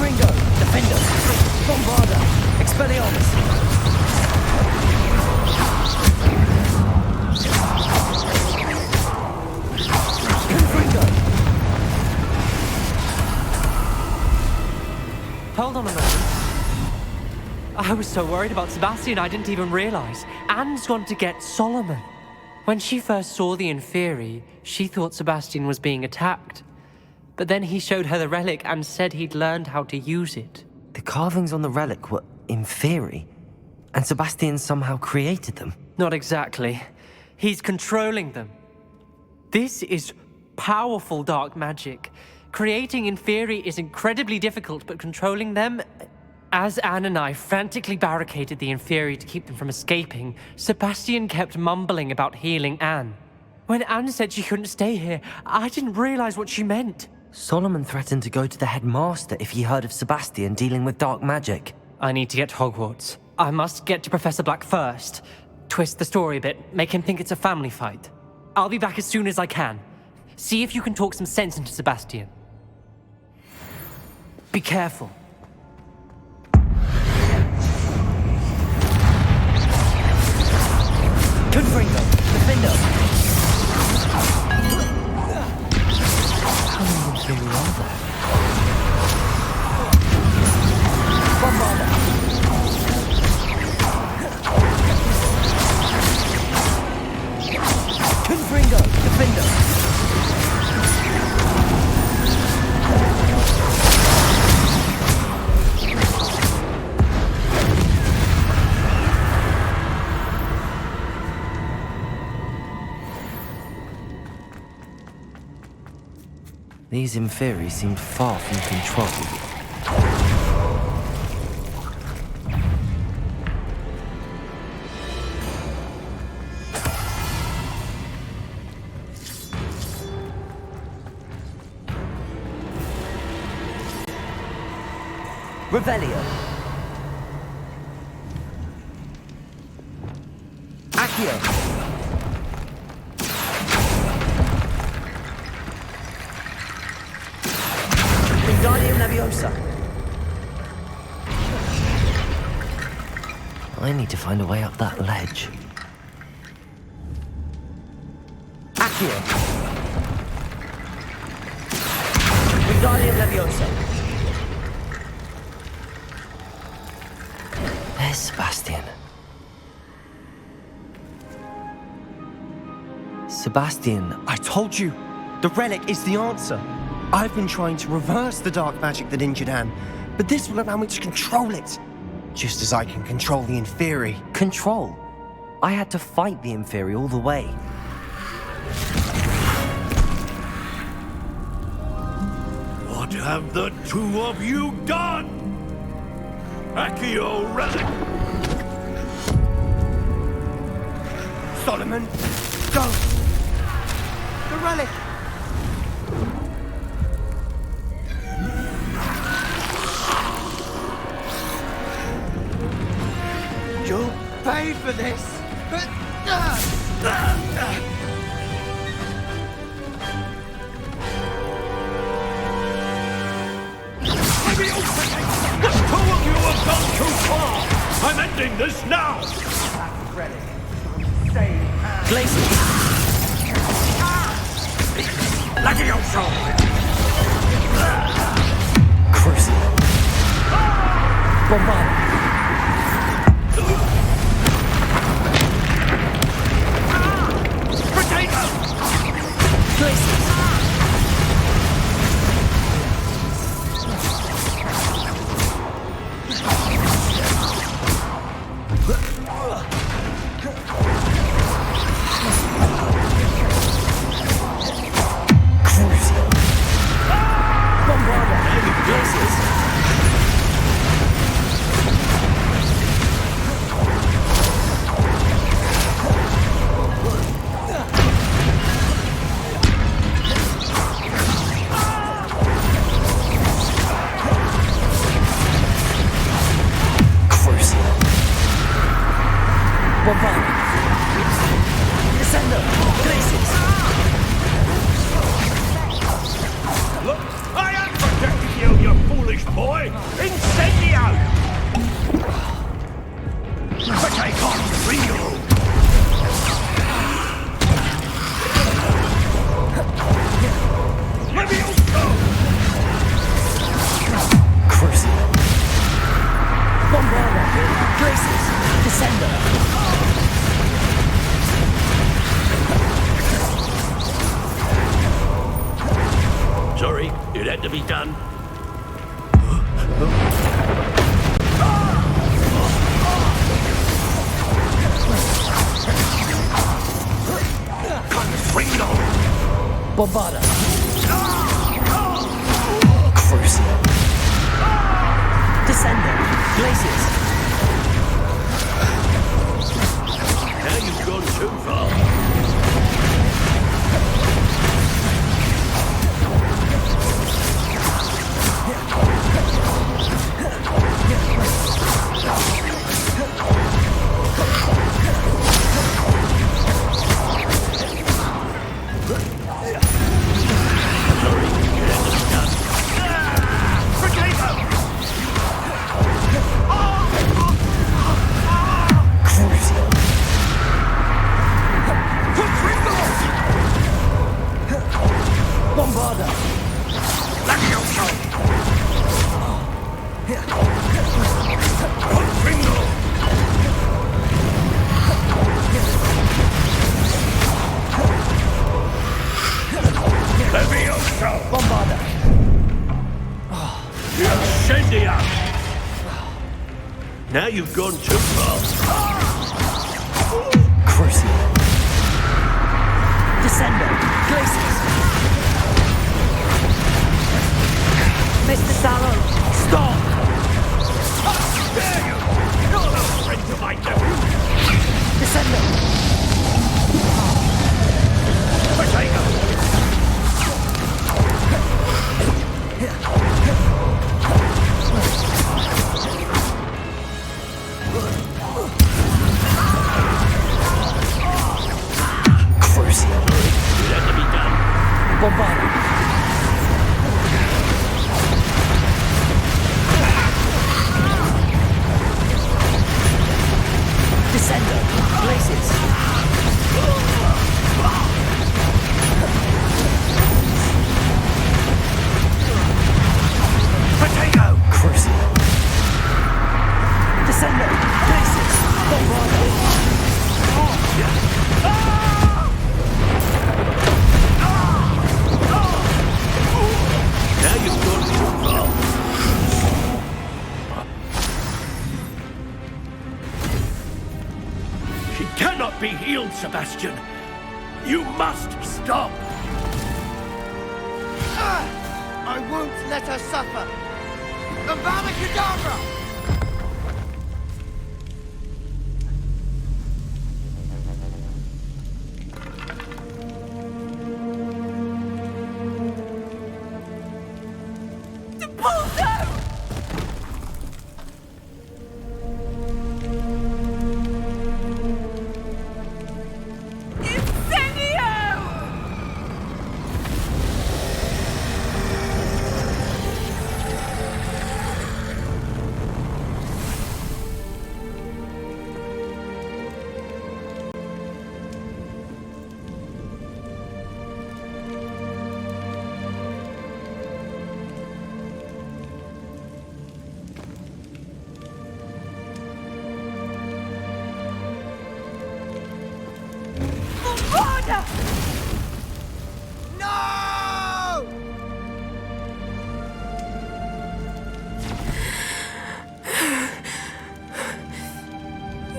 Confringo! Defender! Bombarda! Expelliarmus! Confringo! Hold on a moment. I was so worried about Sebastian I didn't even realize. Anne's gone to get Solomon. When she first saw the Inferi, she thought Sebastian was being attacked. But then he showed her the relic and said he'd learned how to use it. The carvings on the relic were Inferi, and Sebastian somehow created them. Not exactly. He's controlling them. This is powerful dark magic. Creating Inferi is incredibly difficult, but controlling them... As Anne and I frantically barricaded the Inferi to keep them from escaping, Sebastian kept mumbling about healing Anne. When Anne said she couldn't stay here, I didn't realize what she meant. Solomon threatened to go to the headmaster if he heard of Sebastian dealing with dark magic. I need to get to Hogwarts. I must get to Professor Black first. Twist the story a bit, make him think it's a family fight. I'll be back as soon as I can. See if you can talk some sense into Sebastian. Be careful. Confringo! Defender! How many Inferi are there? Bombarda! Confringo! Defender! These Inferi seemed far from controlled. Revelio. Accio. Wingardium Leviosa. I need to find a way up that ledge. Accio. Wingardium Leviosa. There's Sebastian. Sebastian, I told you, the relic is the answer. I've been trying to reverse the dark magic that injured Anne, but this will allow me to control it. Just as I can control the Inferi. Control? I had to fight the Inferi all the way. What have the two of you done? Accio relic! Solomon, go! The relic! You'll pay for this! The two of you have gone too far! I'm ending this now! Glacier! Leviosa! Crucible! Bombard! Potato! Glacier! Sorry, it had to be done. Bombarda. Crucial. Descender. Glaciers. Now you've gone too far. Now you've gone too far. Crucial. Descender. Glaciers. Mr. Sallow, stop! Dare you! You're no friend to my nephew! Descender. Potato! Bombarda. Descender. Glaciers. Potato! Crucial. Descender. Glaciers. Bombarda. Now you've gone too far. She cannot be healed, Sebastian. You must stop. I won't let her suffer. Avada Kedavra!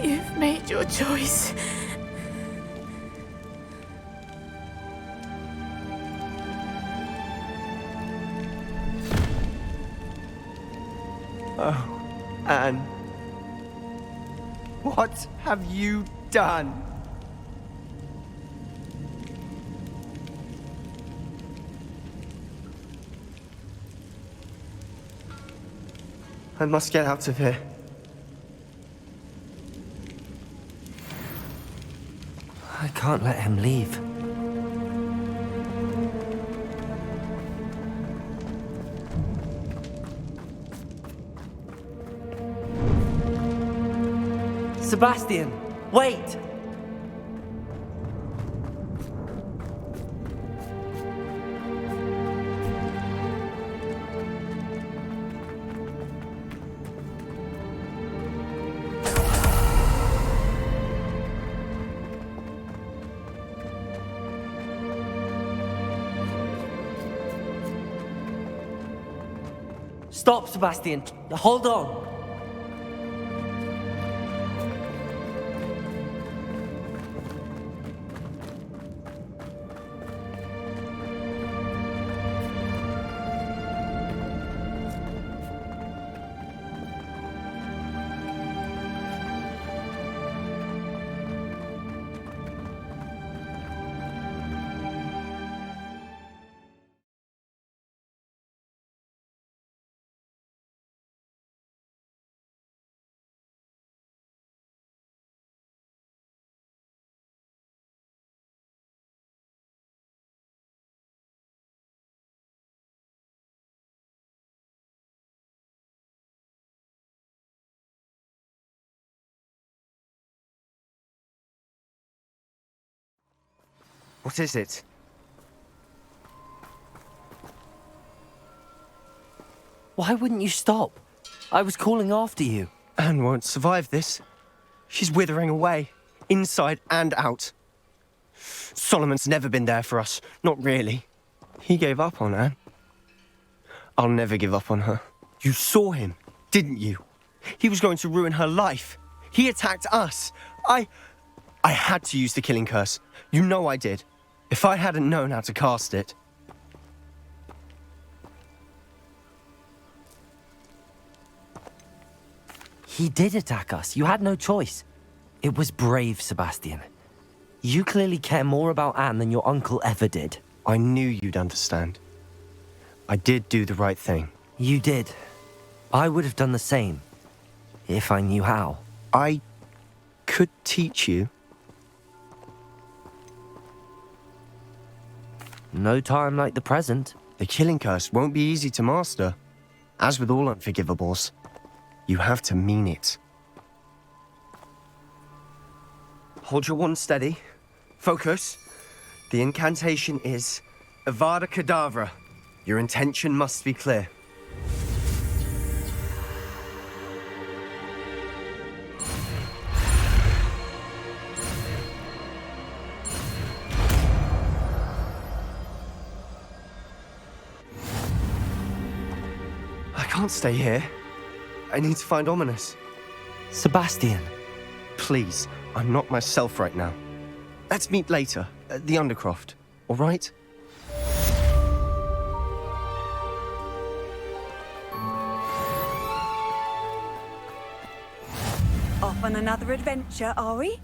You've made your choice. Oh, Anne. What have you done? I must get out of here. I can't let him leave. Sebastian, wait! Stop, Sebastian. Hold on. What is it? Why wouldn't you stop? I was calling after you. Anne won't survive this. She's withering away, inside and out. Solomon's never been there for us, not really. He gave up on Anne. I'll never give up on her. You saw him, didn't you? He was going to ruin her life. He attacked us. I had to use the killing curse. You know I did. If I hadn't known how to cast it... He did attack us. You had no choice. It was brave, Sebastian. You clearly care more about Anne than your uncle ever did. I knew you'd understand. I did do the right thing. You did. I would have done the same, if I knew how. I could teach you. No time like the present. The killing curse won't be easy to master. As with all unforgivables, you have to mean it. Hold your wand steady. Focus. The incantation is Avada Kedavra. Your intention must be clear. I can't stay here. I need to find Ominous. Sebastian. Please, I'm not myself right now. Let's meet later, at the Undercroft, all right? Off on another adventure, are we?